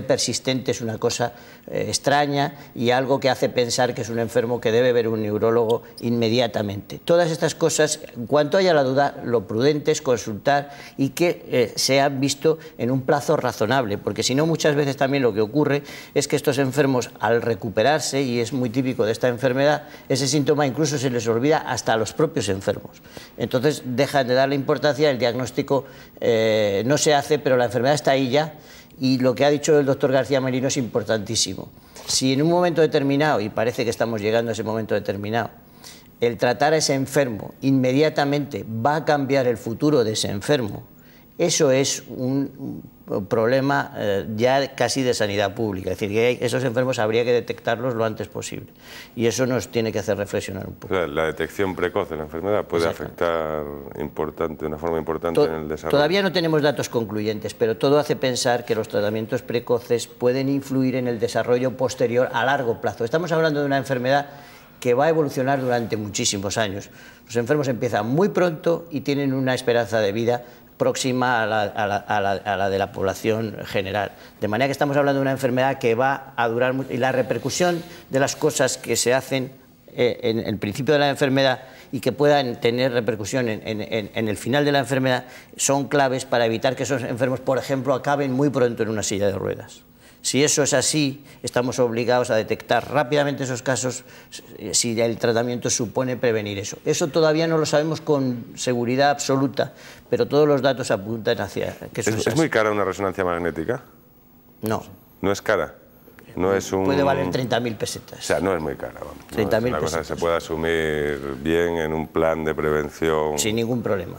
persistente es una cosa extraña y algo que hace pensar que es un enfermo que debe ver un neurólogo inmediatamente. Todas estas cosas, en cuanto haya la duda, lo prudente es consultar y que sean visto en un plazo razonable, porque si no, muchas veces también lo que ocurre es que estos enfermos, al recuperarse, y es muy típico de esta enfermedad, ese síntoma incluso se les olvida hasta a los propios enfermos. Entonces dejan de darle importancia, el diagnóstico no se hace, pero la enfermedad está ahí ya, y lo que ha dicho el doctor García Merino es importantísimo. Si en un momento determinado, y parece que estamos llegando a ese momento determinado, el tratar a ese enfermo inmediatamente va a cambiar el futuro de ese enfermo, eso es un problema ya casi de sanidad pública. Es decir, que esos enfermos habría que detectarlos lo antes posible. Y eso nos tiene que hacer reflexionar un poco. O sea, la detección precoz de la enfermedad puede afectar de una forma importante en el desarrollo. Todavía no tenemos datos concluyentes, pero todo hace pensar que los tratamientos precoces pueden influir en el desarrollo posterior a largo plazo. Estamos hablando de una enfermedad que va a evolucionar durante muchísimos años. Los enfermos empiezan muy pronto y tienen una esperanza de vida próxima a la de la población general. De manera que estamos hablando de una enfermedad que va a durar mucho, y la repercusión de las cosas que se hacen en el principio de la enfermedad y que puedan tener repercusión en el final de la enfermedad son claves para evitar que esos enfermos, por ejemplo, acaben muy pronto en una silla de ruedas. Si eso es así, estamos obligados a detectar rápidamente esos casos si el tratamiento supone prevenir eso. Eso todavía no lo sabemos con seguridad absoluta, pero todos los datos apuntan hacia que eso es así. ¿Es muy cara una resonancia magnética? No. ¿No es cara? No es un... Puede valer 30.000 pesetas. O sea, no es muy cara, vamos. 30.000 pesetas. Es una cosa que se puede asumir bien en un plan de prevención. Sin ningún problema.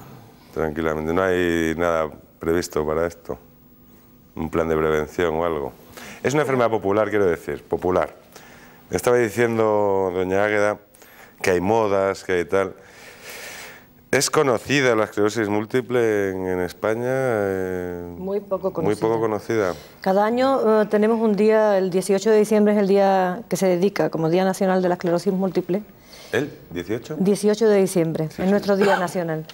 Tranquilamente. No hay nada previsto para esto. Un plan de prevención o algo. Es una enfermedad popular, quiero decir, popular. Me estaba diciendo doña Águeda que hay modas, que hay tal. ¿Es conocida la esclerosis múltiple en España? Muy poco conocida. Muy poco conocida. Cada año tenemos un día, el 18 de diciembre es el día que se dedica como Día Nacional de la Esclerosis Múltiple. ¿El 18? 18 de diciembre, Sí, es nuestro Día Nacional.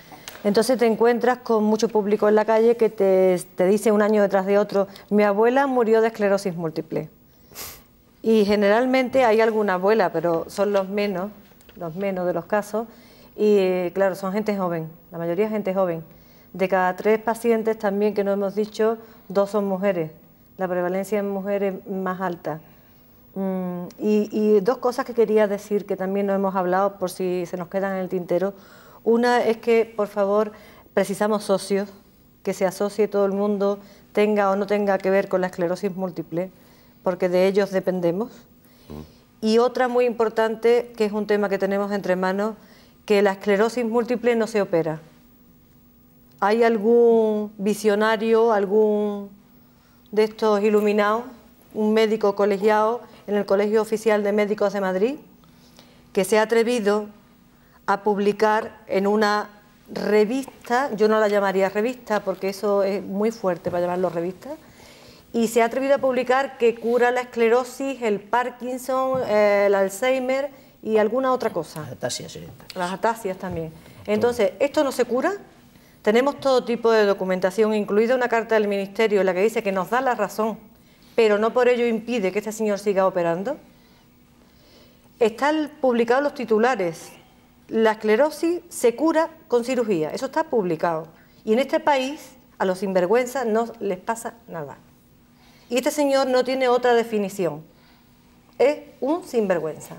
Entonces te encuentras con mucho público en la calle que te dice un año detrás de otro, mi abuela murió de esclerosis múltiple. Y generalmente hay alguna abuela, pero son los menos de los casos. Y claro, son gente joven, la mayoría es gente joven. De cada 3 pacientes también que nos hemos dicho, 2 son mujeres. La prevalencia en mujeres es más alta. Y 2 cosas que quería decir que también no hemos hablado por si se nos quedan en el tintero. Una es que, por favor, precisamos socios, que se asocie todo el mundo, tenga o no tenga que ver con la esclerosis múltiple, porque de ellos dependemos. Y otra muy importante, que es un tema que tenemos entre manos, que la esclerosis múltiple no se opera. ¿Hay algún visionario, algún de estos iluminados, un médico colegiado en el Colegio Oficial de Médicos de Madrid, que se ha atrevido a publicar en una revista, yo no la llamaría revista porque eso es muy fuerte para llamarlo revista, y se ha atrevido a publicar que cura la esclerosis, el Parkinson, el Alzheimer y alguna otra cosa? Las atasias. Las atasias también. Entonces, ¿esto no se cura? Tenemos todo tipo de documentación, incluida una carta del Ministerio en la que dice que nos da la razón, pero no por ello impide que este señor siga operando. Están publicados los titulares. La esclerosis se cura con cirugía, eso está publicado. Y en este país a los sinvergüenzas no les pasa nada. Y este señor no tiene otra definición, es un sinvergüenza.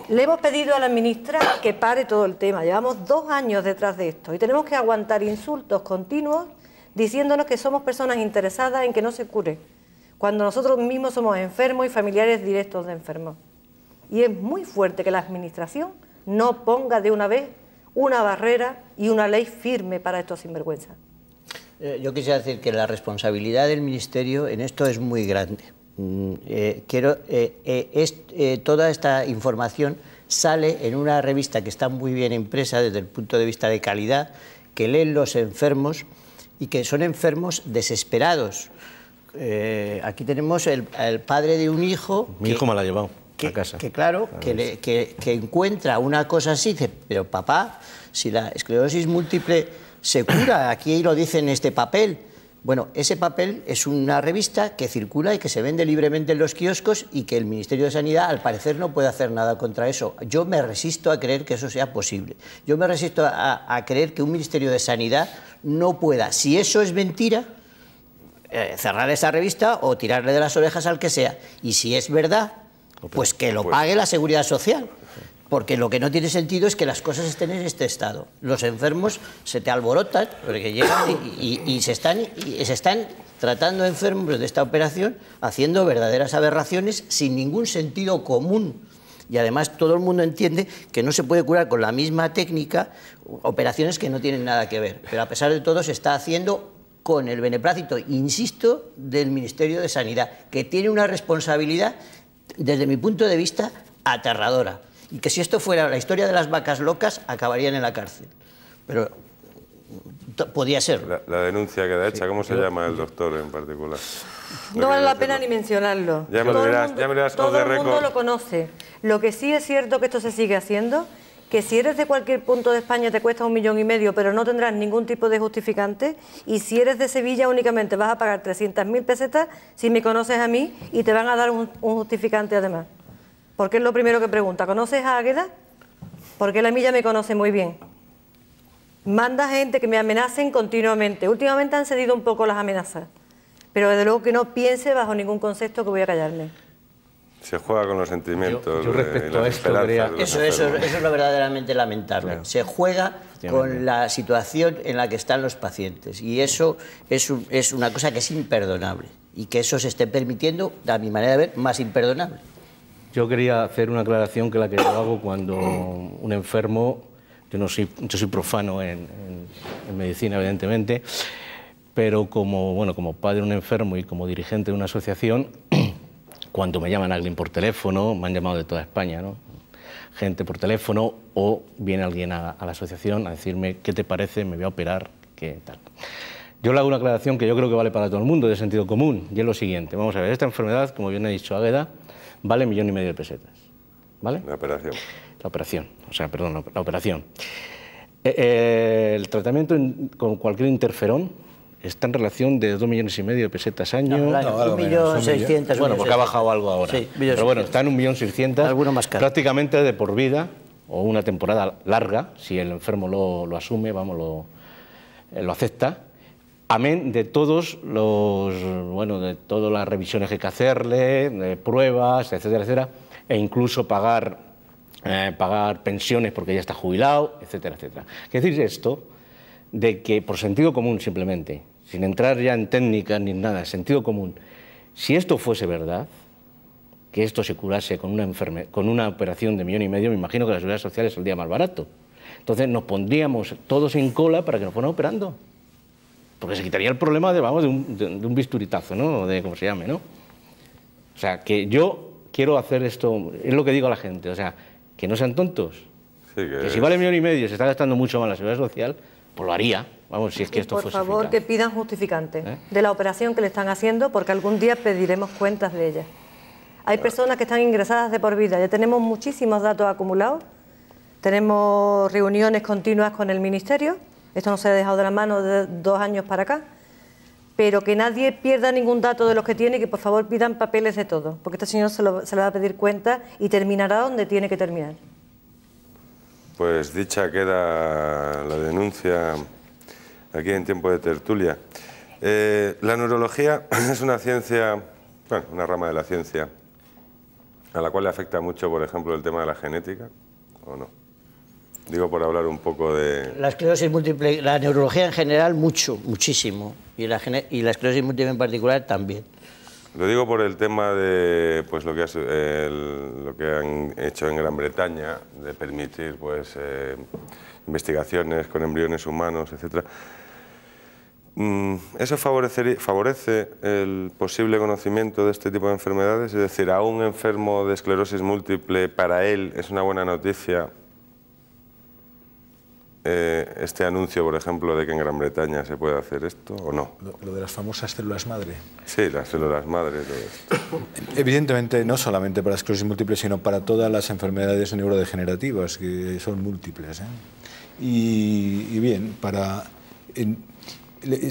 Le hemos pedido a la ministra que pare todo el tema, llevamos 2 años detrás de esto y tenemos que aguantar insultos continuos diciéndonos que somos personas interesadas en que no se cure, cuando nosotros mismos somos enfermos y familiares directos de enfermos. Y es muy fuerte que la administración no ponga de una vez una barrera y una ley firme para estos sinvergüenzas. Yo quisiera decir que la responsabilidad del Ministerio en esto es muy grande. Toda esta información sale en una revista que está muy bien impresa desde el punto de vista de calidad, que leen los enfermos y que son enfermos desesperados. Aquí tenemos el padre de un hijo... Mi hijo me la ha llevado. a casa. Que claro, que encuentra una cosa así, dice, pero papá, si la esclerosis múltiple se cura, aquí lo dice en este papel. Bueno, ese papel es una revista que circula y que se vende libremente en los kioscos y que el Ministerio de Sanidad, al parecer, no puede hacer nada contra eso. Yo me resisto a creer que eso sea posible. Yo me resisto a creer que un Ministerio de Sanidad no pueda, si eso es mentira, cerrar esa revista o tirarle de las orejas al que sea. Y si es verdad, pues que lo pague la Seguridad Social. Porque lo que no tiene sentido es que las cosas estén en este estado. Los enfermos se te alborotan, porque llegan y se están tratando enfermos de esta operación, haciendo verdaderas aberraciones sin ningún sentido común. Y además todo el mundo entiende que no se puede curar con la misma técnica operaciones que no tienen nada que ver. Pero a pesar de todo se está haciendo con el beneplácito, insisto, del Ministerio de Sanidad, que tiene una responsabilidad, desde mi punto de vista, aterradora. Y que si esto fuera la historia de las vacas locas, acabarían en la cárcel. Pero podía ser. La denuncia queda hecha. ¿Cómo se llama el doctor en particular? No vale la pena ni mencionarlo. Ya me lo dirás, todo el mundo lo conoce. Lo que sí es cierto que esto se sigue haciendo, que si eres de cualquier punto de España te cuesta 1,5 millones, pero no tendrás ningún tipo de justificante, y si eres de Sevilla únicamente vas a pagar 300.000 pesetas si me conoces a mí y te van a dar un justificante además. Porque es lo primero que pregunta. ¿Conoces a Águeda? Porque él a mí ya me conoce muy bien. Manda gente que me amenacen continuamente. Últimamente han cedido un poco las amenazas. Pero desde luego que no piense bajo ningún concepto que voy a callarme. Se juega con los sentimientos. Yo respecto a esto quería... Eso es lo verdaderamente lamentable. Claro. Se juega con la situación en la que están los pacientes. Y eso es una cosa que es imperdonable. Y que eso se esté permitiendo, a mi manera de ver, más imperdonable. Yo quería hacer una aclaración que la que yo hago cuando un enfermo, yo soy profano en medicina, evidentemente, pero como padre de un enfermo y como dirigente de una asociación, cuando me llaman a alguien por teléfono, me han llamado de toda España, ¿no? Gente por teléfono, o viene alguien a la asociación a decirme, ¿qué te parece? Me voy a operar, ¿qué tal? Yo le hago una aclaración que yo creo que vale para todo el mundo, de sentido común, y es lo siguiente. Vamos a ver, esta enfermedad, como bien ha dicho Águeda, vale 1,5 millones de pesetas, ¿vale? La operación. La operación, la operación. El tratamiento con cualquier interferón está en relación de 2,5 millones de pesetas año. No, 1.600.000. Bueno, porque ha bajado algo ahora. Sí, pero bueno, está en 1.600.000. Alguno más caro. Prácticamente de por vida, o una temporada larga, si el enfermo lo asume, lo acepta. Amén de todos de todas las revisiones que hay que hacerle, de pruebas, etcétera, etcétera, e incluso pagar pensiones porque ya está jubilado, etcétera, etcétera. ¿Qué decir esto? De que por sentido común simplemente, sin entrar ya en técnicas ni nada, sentido común, si esto fuese verdad, que esto se curase con una operación de 1,5 millones, me imagino que la Seguridad Social es el día más barato. Entonces nos pondríamos todos en cola para que nos fueran operando. Porque se quitaría el problema de un bisturitazo, ¿no? De cómo se llame, ¿no? O sea, que yo quiero hacer esto, es lo que digo a la gente, o sea, que no sean tontos. Sí, que si vale 1,5 millones y se está gastando mucho más la Seguridad Social, pues lo haría, si es que esto fuese por favor, eficaz. que pidan justificantes de la operación que le están haciendo, porque algún día pediremos cuentas de ella. Hay personas que están ingresadas de por vida, ya tenemos muchísimos datos acumulados, tenemos reuniones continuas con el Ministerio. Esto no se ha dejado de la mano de 2 años para acá, pero que nadie pierda ningún dato de los que tiene, que por favor pidan papeles de todo, porque este señor se le va a pedir cuenta y terminará donde tiene que terminar. Pues dicha queda la denuncia aquí en Tiempo de Tertulia. La neurología es una ciencia, bueno, una rama de la ciencia a la cual le afecta mucho, por ejemplo, el tema de la genética, ¿o no? Digo, por hablar un poco de... La esclerosis múltiple, la neurología en general, muchísimo. Y la esclerosis múltiple en particular también. Lo digo por el tema de pues lo que han hecho en Gran Bretaña, de permitir pues investigaciones con embriones humanos, etc. ¿Eso favorece el posible conocimiento de este tipo de enfermedades? Es decir, a un enfermo de esclerosis múltiple, para él es una buena noticia este anuncio, por ejemplo, de que en Gran Bretaña se puede hacer esto o no? Lo de las famosas células madre. Sí, las células madre. Todo esto. Evidentemente, no solamente para la esclerosis múltiple, sino para todas las enfermedades neurodegenerativas, que son múltiples, ¿eh? Y bien,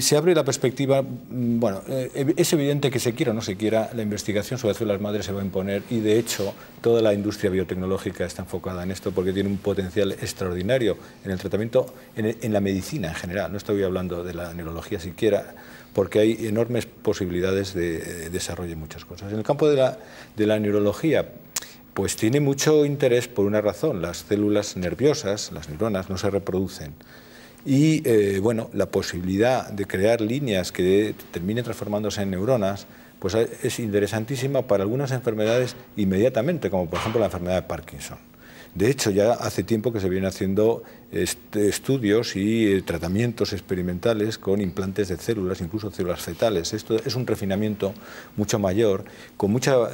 se abre la perspectiva, bueno, es evidente que se quiera o no se quiera, la investigación sobre células madre se va a imponer y de hecho toda la industria biotecnológica está enfocada en esto porque tiene un potencial extraordinario en el tratamiento, en la medicina en general, no estoy hablando de la neurología siquiera, porque hay enormes posibilidades de desarrollo en muchas cosas. En el campo de la neurología, pues tiene mucho interés por una razón, las células nerviosas, las neuronas, no se reproducen. Y bueno, la posibilidad de crear líneas que terminen transformándose en neuronas pues es interesantísima para algunas enfermedades inmediatamente, como por ejemplo la enfermedad de Parkinson. De hecho, ya hace tiempo que se vienen haciendo estudios y tratamientos experimentales con implantes de células, incluso células fetales. Esto es un refinamiento mucho mayor, con mucho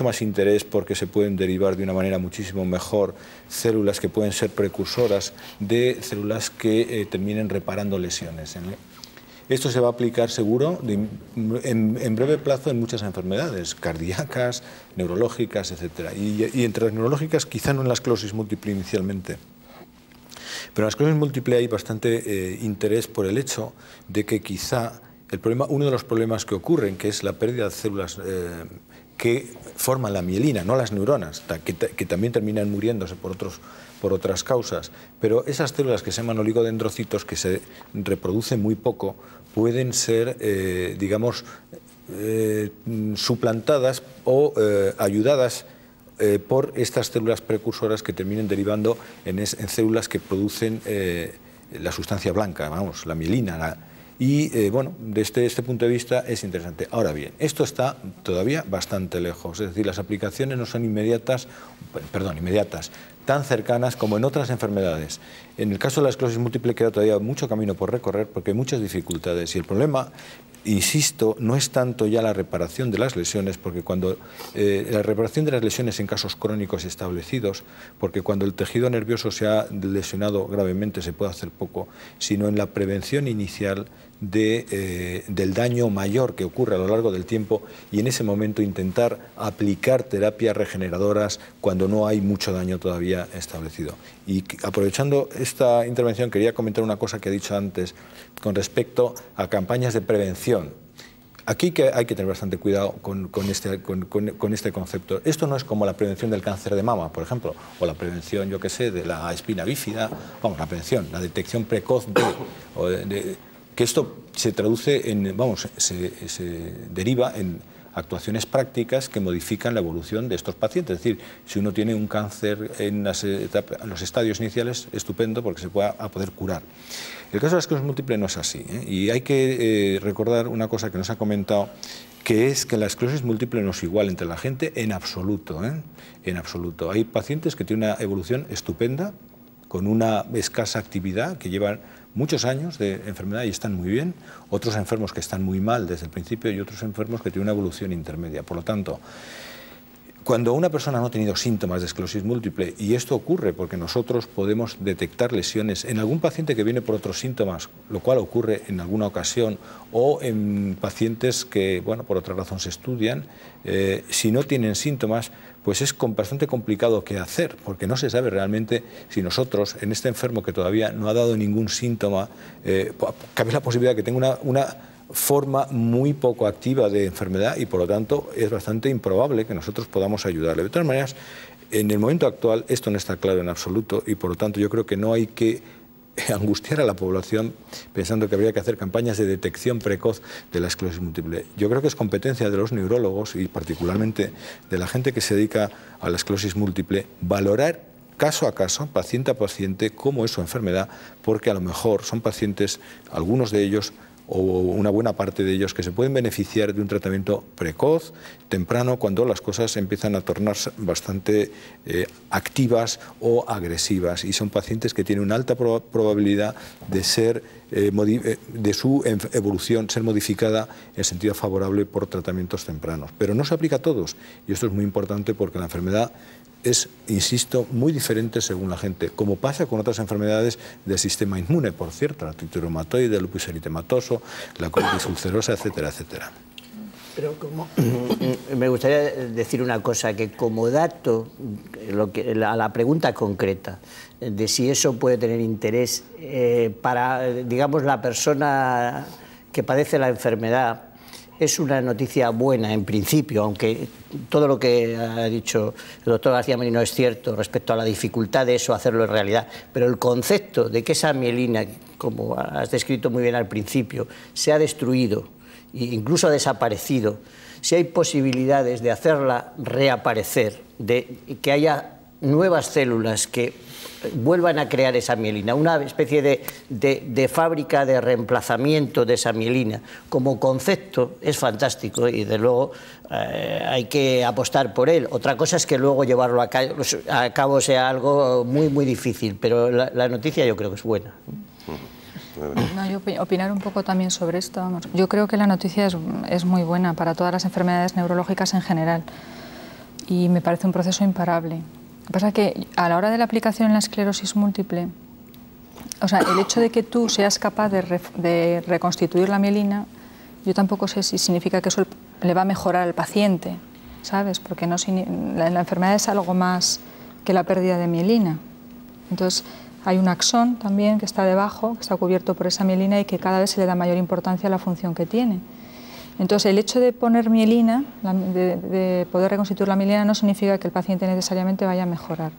más interés porque se pueden derivar de una manera muchísimo mejor células que pueden ser precursoras de células que terminen reparando lesiones. Esto se va a aplicar seguro en breve plazo en muchas enfermedades cardíacas, neurológicas, etc. Y entre las neurológicas, quizá no en la esclerosis múltiple inicialmente. Pero en la esclerosis múltiple hay bastante interés por el hecho de que quizá uno de los problemas que ocurren, que es la pérdida de células que forman la mielina, no las neuronas, que también terminan muriéndose por otras causas, pero esas células que se llaman oligodendrocitos, que se reproducen muy poco, pueden ser, digamos, suplantadas o ayudadas por estas células precursoras que terminen derivando en células que producen la sustancia blanca, vamos, la mielina. Y bueno, desde este punto de vista es interesante. Ahora bien, esto está todavía bastante lejos, es decir, las aplicaciones no son inmediatas, tan cercanas como en otras enfermedades. En el caso de la esclerosis múltiple queda todavía mucho camino por recorrer porque hay muchas dificultades y el problema, insisto, no es tanto ya la reparación de las lesiones, porque cuando la reparación de las lesiones en casos crónicos establecidos, porque cuando el tejido nervioso se ha lesionado gravemente se puede hacer poco, sino en la prevención inicial del daño mayor que ocurre a lo largo del tiempo y en ese momento intentar aplicar terapias regeneradoras cuando no hay mucho daño todavía establecido. Y aprovechando esta intervención quería comentar una cosa que he dicho antes con respecto a campañas de prevención. Aquí hay que tener bastante cuidado con este concepto. Esto no es como la prevención del cáncer de mama, por ejemplo, o la prevención, yo qué sé, de la espina bífida, vamos, la prevención, la detección precoz que esto se traduce en, vamos, se deriva en actuaciones prácticas que modifican la evolución de estos pacientes. Es decir, si uno tiene un cáncer en los estadios iniciales, estupendo porque se va a poder curar. El caso de la esclerosis múltiple no es así, ¿eh? Y hay que recordar una cosa que nos ha comentado, que es que la esclerosis múltiple no es igual entre la gente en absoluto, ¿eh? En absoluto. Hay pacientes que tienen una evolución estupenda, con una escasa actividad, que llevan muchos años de enfermedad y están muy bien, otros enfermos que están muy mal desde el principio y otros enfermos que tienen una evolución intermedia. Por lo tanto, cuando una persona no ha tenido síntomas de esclerosis múltiple, y esto ocurre porque nosotros podemos detectar lesiones en algún paciente que viene por otros síntomas, lo cual ocurre en alguna ocasión, o en pacientes que, bueno, por otra razón se estudian, si no tienen síntomas, pues es bastante complicado qué hacer, porque no se sabe realmente si nosotros, en este enfermo que todavía no ha dado ningún síntoma, cabe la posibilidad de que tenga una forma muy poco activa de enfermedad y por lo tanto es bastante improbable que nosotros podamos ayudarle. De todas maneras, en el momento actual esto no está claro en absoluto y por lo tanto yo creo que no hay que angustiar a la población pensando que habría que hacer campañas de detección precoz de la esclerosis múltiple. Yo creo que es competencia de los neurólogos y particularmente de la gente que se dedica a la esclerosis múltiple valorar caso a caso, paciente a paciente, cómo es su enfermedad, porque a lo mejor son pacientes, algunos de ellos o una buena parte de ellos que se pueden beneficiar de un tratamiento precoz, temprano, cuando las cosas empiezan a tornarse bastante activas o agresivas y son pacientes que tienen una alta probabilidad de ser de su evolución ser modificada en sentido favorable por tratamientos tempranos. Pero no se aplica a todos, y esto es muy importante porque la enfermedad es, insisto, muy diferente según la gente, como pasa con otras enfermedades del sistema inmune, por cierto, la artritis reumatoide, el lupus eritematoso, la colitis ulcerosa, etcétera, etcétera. Pero me gustaría decir una cosa, que como dato a la pregunta concreta de si eso puede tener interés para, digamos, la persona que padece la enfermedad, es una noticia buena en principio, aunque todo lo que ha dicho el doctor García Merino es cierto respecto a la dificultad de eso hacerlo en realidad, pero el concepto de que esa mielina, como has descrito muy bien al principio, se ha destruido e incluso ha desaparecido, si hay posibilidades de hacerla reaparecer, de que haya nuevas células que vuelvan a crear esa mielina, una especie de fábrica de reemplazamiento de esa mielina, como concepto es fantástico y de luego hay que apostar por él. Otra cosa es que luego llevarlo a cabo sea algo muy, muy difícil, pero la noticia yo creo que es buena. No, yo opinar un poco también sobre esto. Vamos. Yo creo que la noticia es muy buena para todas las enfermedades neurológicas en general y me parece un proceso imparable. Lo que pasa es que a la hora de la aplicación en la esclerosis múltiple, o sea, el hecho de que tú seas capaz de reconstituir la mielina, yo tampoco sé si significa que eso le va a mejorar al paciente, ¿sabes? Porque no, la enfermedad es algo más que la pérdida de mielina. Entonces, hay un axón también que está debajo, que está cubierto por esa mielina y que cada vez se le da mayor importancia a la función que tiene. Entonces, el hecho de poner mielina, de poder reconstituir la mielina, no significa que el paciente necesariamente vaya a mejorar.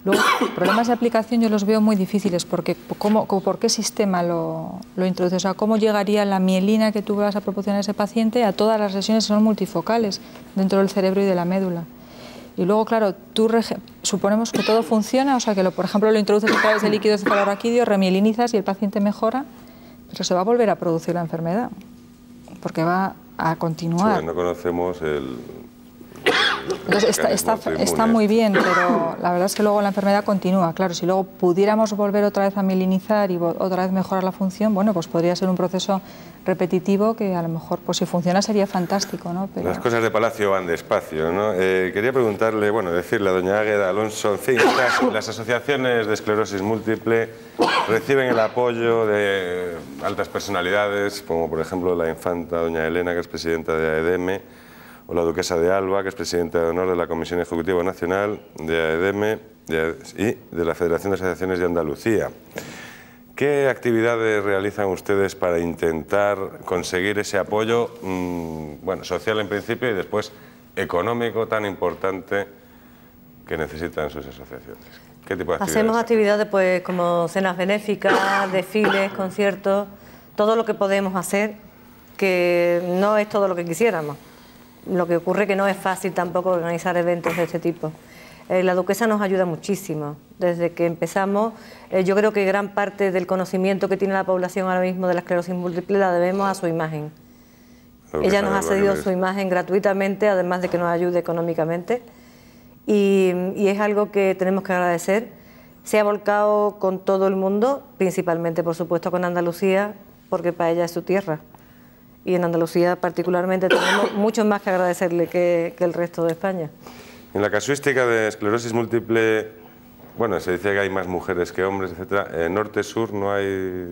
Luego, problemas de aplicación yo los veo muy difíciles, porque ¿por qué sistema lo introduce? O sea, ¿cómo llegaría la mielina que tú vas a proporcionar a ese paciente a todas las lesiones que son multifocales dentro del cerebro y de la médula? Y luego, claro, suponemos que todo funciona, o sea, que por ejemplo lo introduces a través de líquido cefalorraquídeo, remielinizas y el paciente mejora, pero se va a volver a producir la enfermedad, porque va a continuar. Sí, no conocemos el... Entonces está muy bien, pero la verdad es que luego la enfermedad continúa. Claro, si luego pudiéramos volver otra vez a mielinizar y otra vez mejorar la función, bueno, pues podría ser un proceso repetitivo que a lo mejor, pues si funciona sería fantástico, ¿no? Pero... Las cosas de Palacio van despacio, ¿no? Quería preguntarle, bueno, decirle a doña Águeda Alonso, en fin, las asociaciones de esclerosis múltiple reciben el apoyo de altas personalidades, como por ejemplo la infanta doña Elena, que es presidenta de AEDM, o la duquesa de Alba, que es presidenta de honor de la Comisión Ejecutiva Nacional de AEDM y de la Federación de Asociaciones de Andalucía. ¿Qué actividades realizan ustedes para intentar conseguir ese apoyo, bueno, social en principio y después económico tan importante que necesitan sus asociaciones? ¿Qué tipo de actividades? Hacemos actividades pues, como cenas benéficas, desfiles, conciertos, todo lo que podemos hacer, que no es todo lo que quisiéramos. Lo que ocurre es que no es fácil tampoco organizar eventos de este tipo. La duquesa nos ayuda muchísimo. Desde que empezamos, yo creo que gran parte del conocimiento que tiene la población ahora mismo de la esclerosis múltiple la debemos a su imagen. Ella nos ha cedido su imagen gratuitamente, además de que nos ayude económicamente. Y es algo que tenemos que agradecer. Se ha volcado con todo el mundo, principalmente, por supuesto, con Andalucía, porque para ella es su tierra. Y en Andalucía particularmente tenemos mucho más que agradecerle que el resto de España. En la casuística de esclerosis múltiple, bueno, se dice que hay más mujeres que hombres, etcétera. Norte-sur no hay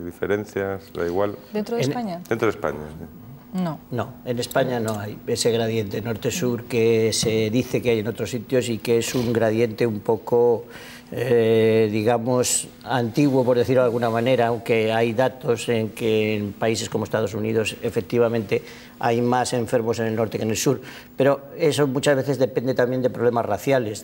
diferencias, da igual. ¿Dentro de España? Dentro de España, sí. No. No, en España no hay ese gradiente norte-sur que se dice que hay en otros sitios y que es un gradiente un poco, digamos, antiguo, por decirlo de alguna manera, aunque hay datos en que en países como Estados Unidos efectivamente hay más enfermos en el norte que en el sur, pero eso muchas veces depende también de problemas raciales.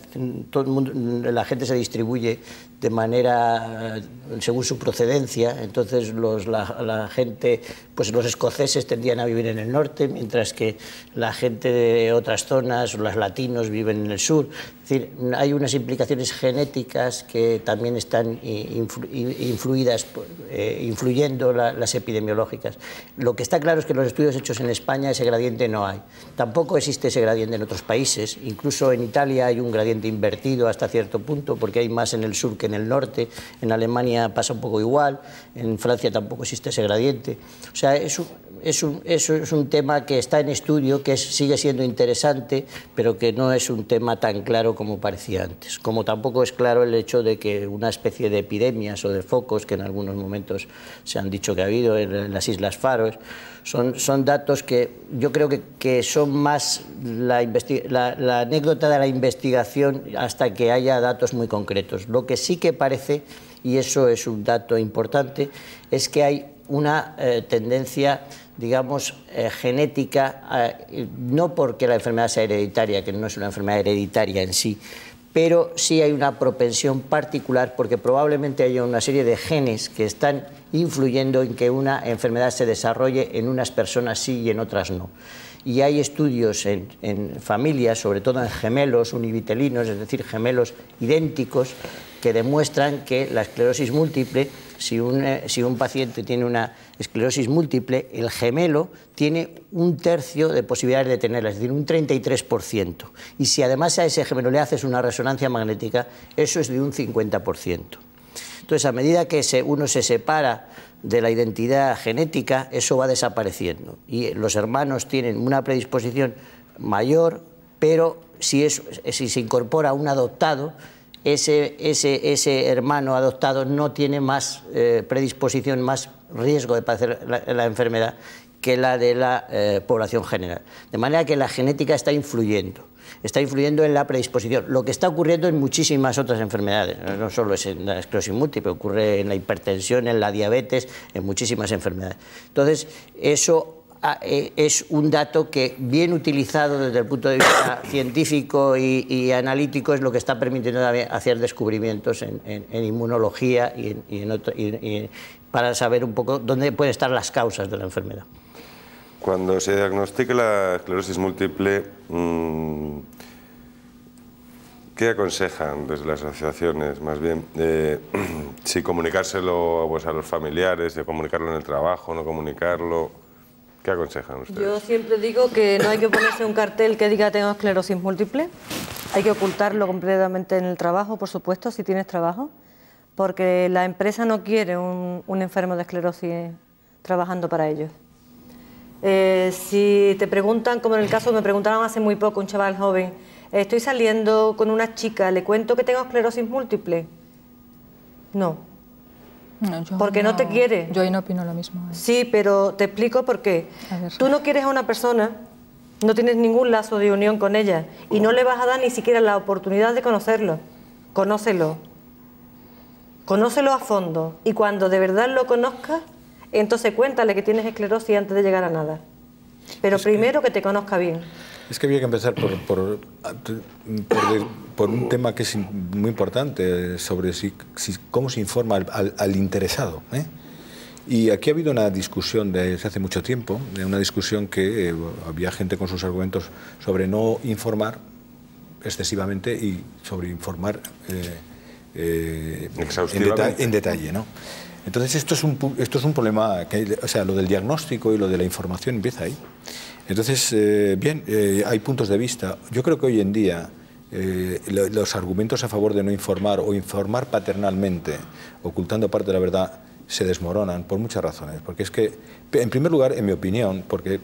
Todo el mundo, la gente se distribuye de manera según su procedencia, entonces la gente, pues los escoceses tendían a vivir en el norte, mientras que la gente de otras zonas, los latinos, viven en el sur. Es decir, hay unas implicaciones genéticas que también están influyendo las epidemiológicas. Lo que está claro es que en los estudios hechos en España ese gradiente no hay. Tampoco existe ese gradiente en otros países. Incluso en Italia hay un gradiente invertido hasta cierto punto, porque hay más en el sur que en el norte. En Alemania pasa un poco igual. En Francia tampoco existe ese gradiente. O sea, es un tema que está en estudio, que sigue siendo interesante, pero que no es un tema tan claro como parecía antes. Como tampoco es claro el hecho de que una especie de epidemias o de focos, que en algunos momentos se han dicho que ha habido en las Islas Faroes, son datos que yo creo que son más la anécdota de la investigación hasta que haya datos muy concretos. Lo que sí que parece, y eso es un dato importante, es que hay una tendencia, digamos, genética, no porque la enfermedad sea hereditaria, que no es una enfermedad hereditaria en sí, pero sí hay una propensión particular porque probablemente haya una serie de genes que están influyendo en que una enfermedad se desarrolle en unas personas sí y en otras no. Y hay estudios en familias, sobre todo en gemelos univitelinos, es decir, gemelos idénticos, que demuestran que la esclerosis múltiple, si un paciente tiene una esclerosis múltiple, el gemelo tiene 1/3 de posibilidades de tenerla, es decir, un 33%. Y si además a ese gemelo le haces una resonancia magnética, eso es de un 50%. Entonces, a medida que uno se separa de la identidad genética, eso va desapareciendo. Y los hermanos tienen una predisposición mayor, pero si se incorpora un adoptado, ese hermano adoptado no tiene más predisposición, más riesgo de padecer la enfermedad que la de la población general. De manera que la genética está influyendo en la predisposición. Lo que está ocurriendo en muchísimas otras enfermedades, no solo es en la esclerosis múltiple, ocurre en la hipertensión, en la diabetes, en muchísimas enfermedades. Entonces, eso es un dato que, bien utilizado desde el punto de vista científico y analítico, es lo que está permitiendo hacer descubrimientos en inmunología y para saber un poco dónde pueden estar las causas de la enfermedad. Cuando se diagnostique la esclerosis múltiple, ¿qué aconsejan desde las asociaciones, más bien? Si comunicárselo pues, a los familiares, de comunicarlo en el trabajo, no comunicarlo. ¿Qué aconsejan ustedes? Yo siempre digo que no hay que ponerse un cartel que diga tengo esclerosis múltiple. Hay que ocultarlo completamente en el trabajo, por supuesto, si tienes trabajo, porque la empresa no quiere un enfermo de esclerosis trabajando para ellos. Si te preguntan, como en el caso me preguntaron hace muy poco, un chaval joven, estoy saliendo con una chica, ¿le cuento que tengo esclerosis múltiple? No. Porque no te quiere. Yo ahí no opino lo mismo. Sí, pero te explico por qué. Tú no quieres a una persona, no tienes ningún lazo de unión con ella y no le vas a dar ni siquiera la oportunidad de conocerlo. Conócelo. Conócelo a fondo y cuando de verdad lo conozcas, entonces cuéntale que tienes esclerosis antes de llegar a nada. Pero primero que te conozca bien. Es que había que empezar por un tema que es muy importante, sobre cómo se informa al interesado. Y aquí ha habido una discusión desde hace mucho tiempo, una discusión que había gente con sus argumentos sobre no informar excesivamente y sobre informar en detalle, ¿no? Entonces esto es un problema, o sea, lo del diagnóstico y lo de la información empieza ahí. Entonces, hay puntos de vista. Yo creo que hoy en día los argumentos a favor de no informar o informar paternalmente, ocultando parte de la verdad, se desmoronan por muchas razones. Porque es que, en primer lugar, en mi opinión, porque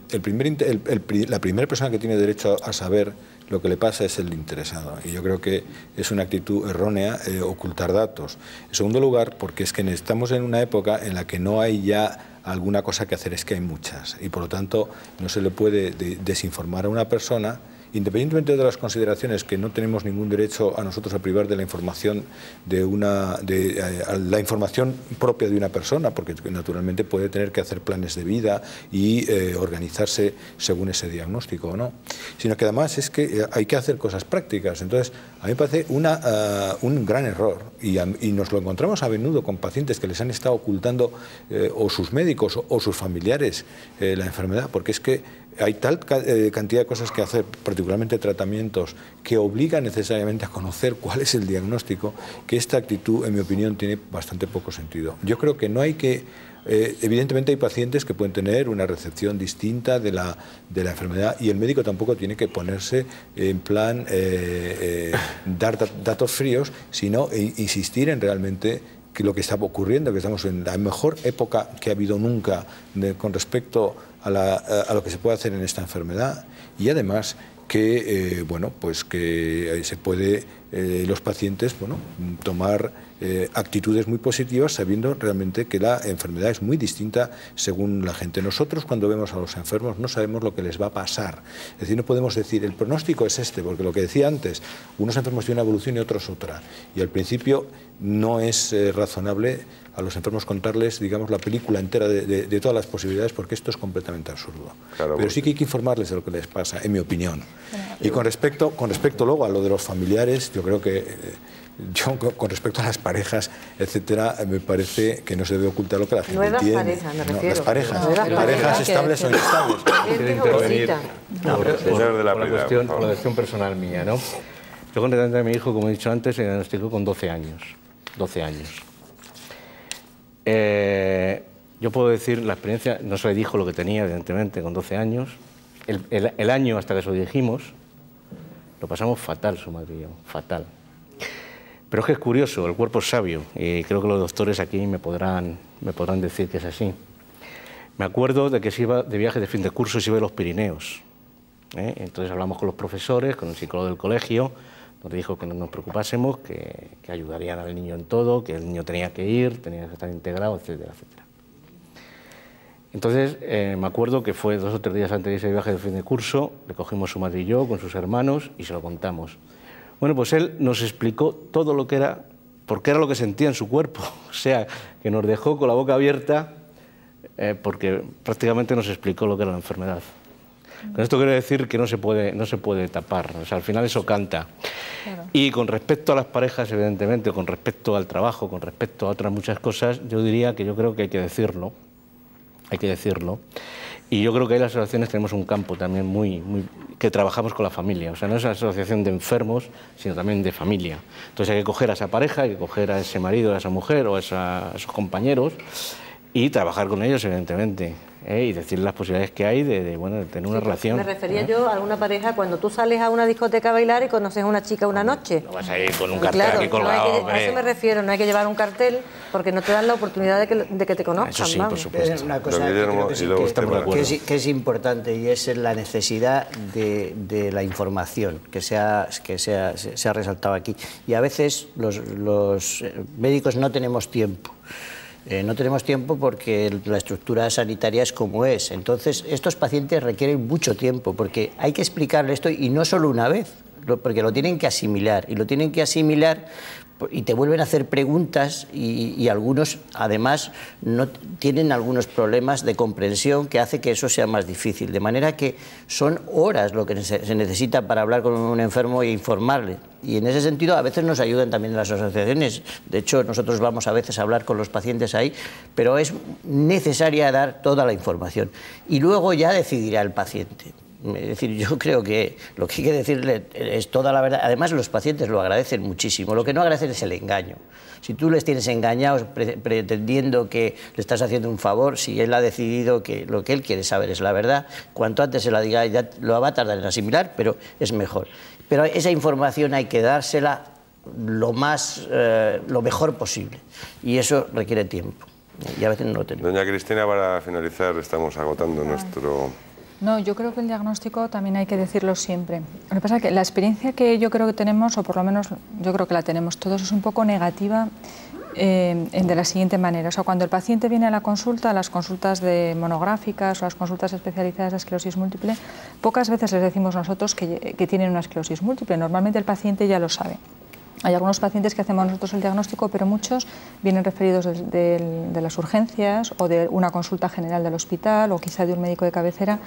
la primera persona que tiene derecho a saber lo que le pasa es el interesado. Y yo creo que es una actitud errónea ocultar datos. En segundo lugar, porque es que estamos en una época en la que no hay ya alguna cosa que hacer, es que hay muchas. Y por lo tanto, no se le puede desinformar a una persona, independientemente de las consideraciones que no tenemos ningún derecho a nosotros a privar de la información la información propia de una persona, porque naturalmente puede tener que hacer planes de vida y organizarse según ese diagnóstico o no, sino que además es que hay que hacer cosas prácticas. Entonces, a mí me parece un gran error y nos lo encontramos a menudo con pacientes que les han estado ocultando o sus médicos o sus familiares la enfermedad, porque es que hay tal cantidad de cosas que hacer, particularmente tratamientos, que obligan necesariamente a conocer cuál es el diagnóstico, que esta actitud, en mi opinión, tiene bastante poco sentido. Yo creo que no hay que... evidentemente hay pacientes que pueden tener una recepción distinta de la enfermedad y el médico tampoco tiene que ponerse en plan dar datos fríos, sino insistir en realmente que lo que está ocurriendo, que estamos en la mejor época que ha habido nunca con respecto a lo que se puede hacer en esta enfermedad, y además que bueno, pues que se puede los pacientes, bueno, tomar actitudes muy positivas sabiendo realmente que la enfermedad es muy distinta según la gente. Nosotros cuando vemos a los enfermos no sabemos lo que les va a pasar, es decir, no podemos decir el pronóstico es este, porque lo que decía antes, unos enfermos tienen una evolución y otros otra, y al principio no es razonable a los enfermos contarles, digamos, la película entera de todas las posibilidades, porque esto es completamente absurdo. Claro, pero sí que hay que informarles de lo que les pasa, en mi opinión. Y con respecto luego a lo de los familiares, yo creo que con respecto a las parejas, etcétera, me parece que no se debe ocultar lo que la gente tiene. Parejas, me refiero. Las parejas estables o inestables. Quiero intervenir por la cuestión personal mía, ¿no? Yo concretamente a mi hijo, como he dicho antes, se diagnosticó con 12 años. 12 años. Yo puedo decir, la experiencia, no se le dijo lo que tenía, evidentemente, con 12 años. El año hasta que se lo dijimos, lo pasamos fatal, su madre y yo, fatal. Pero es que es curioso, el cuerpo es sabio, y creo que los doctores aquí me podrán decir que es así. Me acuerdo de que se iba de viaje de fin de curso y se iba a los Pirineos. Entonces hablamos con los profesores, con el psicólogo del colegio, nos dijo que no nos preocupásemos, que ayudarían al niño en todo, que el niño tenía que ir, tenía que estar integrado, etcétera, etcétera. Entonces me acuerdo que fue 2 o 3 días antes de ese viaje de fin de curso, le cogimos su madre y yo con sus hermanos y se lo contamos. Bueno, pues él nos explicó todo lo que era, porque era lo que sentía en su cuerpo, o sea, que nos dejó con la boca abierta porque prácticamente nos explicó lo que era la enfermedad. Con esto quiero decir que no se puede tapar, o sea, al final eso canta. Claro. Y con respecto a las parejas, evidentemente, con respecto al trabajo, con respecto a otras muchas cosas, yo diría que yo creo que hay que decirlo, y yo creo que ahí las asociaciones tenemos un campo también que trabajamos con la familia, o sea, no es una asociación de enfermos, sino también de familia. Entonces hay que coger a esa pareja, hay que coger a ese marido, a esa mujer o a esos compañeros y trabajar con ellos, evidentemente, y decir las posibilidades que hay de tener una relación. Me refería yo a alguna pareja cuando tú sales a una discoteca a bailar y conoces a una chica una noche. No vas a ir con un cartel claro, aquí colgado. A eso me refiero, no hay que llevar un cartel porque no te dan la oportunidad de que te conozcan. Eso sí, vamos. por supuesto. Una cosa que es importante y es la necesidad de la información que se ha resaltado aquí. Y a veces los médicos no tenemos tiempo. No tenemos tiempo porque la estructura sanitaria es como es. Entonces, estos pacientes requieren mucho tiempo porque hay que explicarle esto y no solo una vez, porque lo tienen que asimilar. Y lo tienen que asimilar y te vuelven a hacer preguntas y algunos, además, no tienen algunos problemas de comprensión que hace que eso sea más difícil. De manera que son horas lo que se necesita para hablar con un enfermo e informarle. Y en ese sentido a veces nos ayudan también las asociaciones. De hecho, nosotros vamos a veces a hablar con los pacientes ahí, pero es necesaria dar toda la información. Y luego ya decidirá el paciente. Es decir, yo creo que lo que hay que decirle es toda la verdad. Además, los pacientes lo agradecen muchísimo. Lo que no agradecen es el engaño. Si tú les tienes engañados pretendiendo que le estás haciendo un favor, si él ha decidido que lo que él quiere saber es la verdad, cuanto antes se la diga, ya lo va a tardar en asimilar, pero es mejor. Pero esa información hay que dársela lo mejor posible. Y eso requiere tiempo. Y a veces no lo tenemos. Doña Cristina, para finalizar, estamos agotando nuestro... No, yo creo que el diagnóstico también hay que decirlo siempre. Lo que pasa es que la experiencia que yo creo que tenemos, o por lo menos yo creo que la tenemos todos, es un poco negativa de la siguiente manera. O sea, cuando el paciente viene a la consulta, a las consultas monográficas o las consultas especializadas de esclerosis múltiple, pocas veces les decimos nosotros que tienen una esclerosis múltiple. Normalmente el paciente ya lo sabe. Hay algunos pacientes que hacemos nosotros el diagnóstico, pero muchos vienen referidos de las urgencias o de una consulta general del hospital o quizá de un médico de cabecera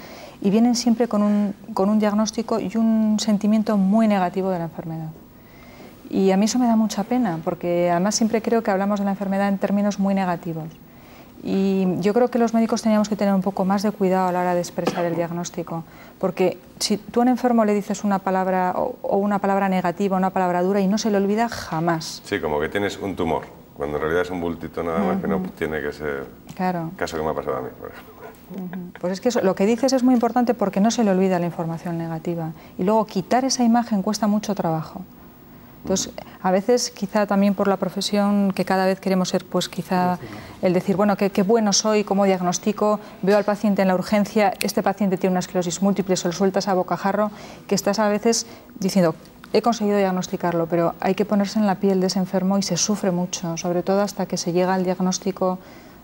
y vienen siempre con un diagnóstico y un sentimiento muy negativo de la enfermedad. Y a mí eso me da mucha pena porque además siempre creo que hablamos de la enfermedad en términos muy negativos. Y yo creo que los médicos teníamos que tener un poco más de cuidado a la hora de expresar el diagnóstico, porque si tú a un enfermo le dices una palabra o una palabra negativa, una palabra dura y no se le olvida jamás. Sí, como que tienes un tumor, cuando en realidad es un bultito nada más, que no tiene que ser... Claro. Caso que me ha pasado a mí, por ejemplo. Pues es que lo que dices es muy importante porque no se le olvida la información negativa. Y luego quitar esa imagen cuesta mucho trabajo. Entonces, a veces, quizá también por la profesión que cada vez queremos ser, pues quizá el decir, bueno, qué bueno soy, cómo diagnostico, veo al paciente en la urgencia, este paciente tiene una esclerosis múltiple, se lo sueltas a bocajarro, que estás a veces diciendo, he conseguido diagnosticarlo, pero hay que ponerse en la piel de ese enfermo y se sufre mucho, sobre todo hasta que se llega al diagnóstico,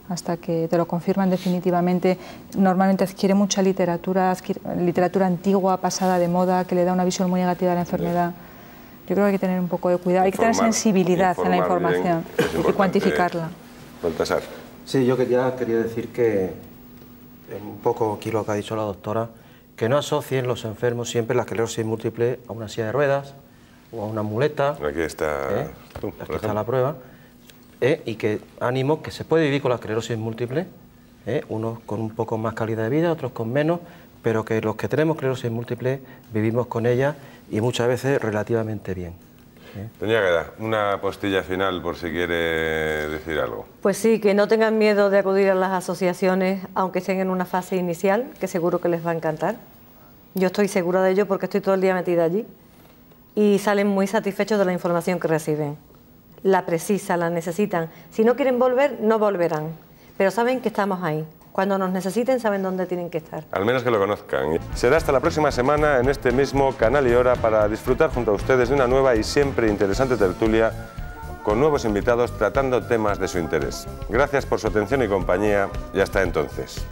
hasta que te lo confirman definitivamente. Normalmente adquiere mucha literatura, literatura antigua, pasada de moda, que le da una visión muy negativa de la enfermedad. Yo creo que hay que tener un poco de cuidado, hay que tener sensibilidad en la información y cuantificarla. Baltasar. Sí, yo quería decir que, un poco aquí lo que ha dicho la doctora, que no asocien los enfermos siempre la esclerosis múltiple a una silla de ruedas o a una muleta. Aquí está, aquí está la prueba. Y que ánimo, que se puede vivir con la esclerosis múltiple, unos con un poco más calidad de vida, otros con menos, pero que los que tenemos esclerosis múltiple vivimos con ella y muchas veces relativamente bien. Doña Águeda, una postilla final por si quiere decir algo. Pues sí, que no tengan miedo de acudir a las asociaciones, aunque estén en una fase inicial, que seguro que les va a encantar. Yo estoy segura de ello porque estoy todo el día metida allí y salen muy satisfechos de la información que reciben. La precisan, la necesitan. Si no quieren volver, no volverán, pero saben que estamos ahí. Cuando nos necesiten, saben dónde tienen que estar. Al menos que lo conozcan. Será hasta la próxima semana en este mismo canal y hora para disfrutar junto a ustedes de una nueva y siempre interesante tertulia con nuevos invitados tratando temas de su interés. Gracias por su atención y compañía y hasta entonces.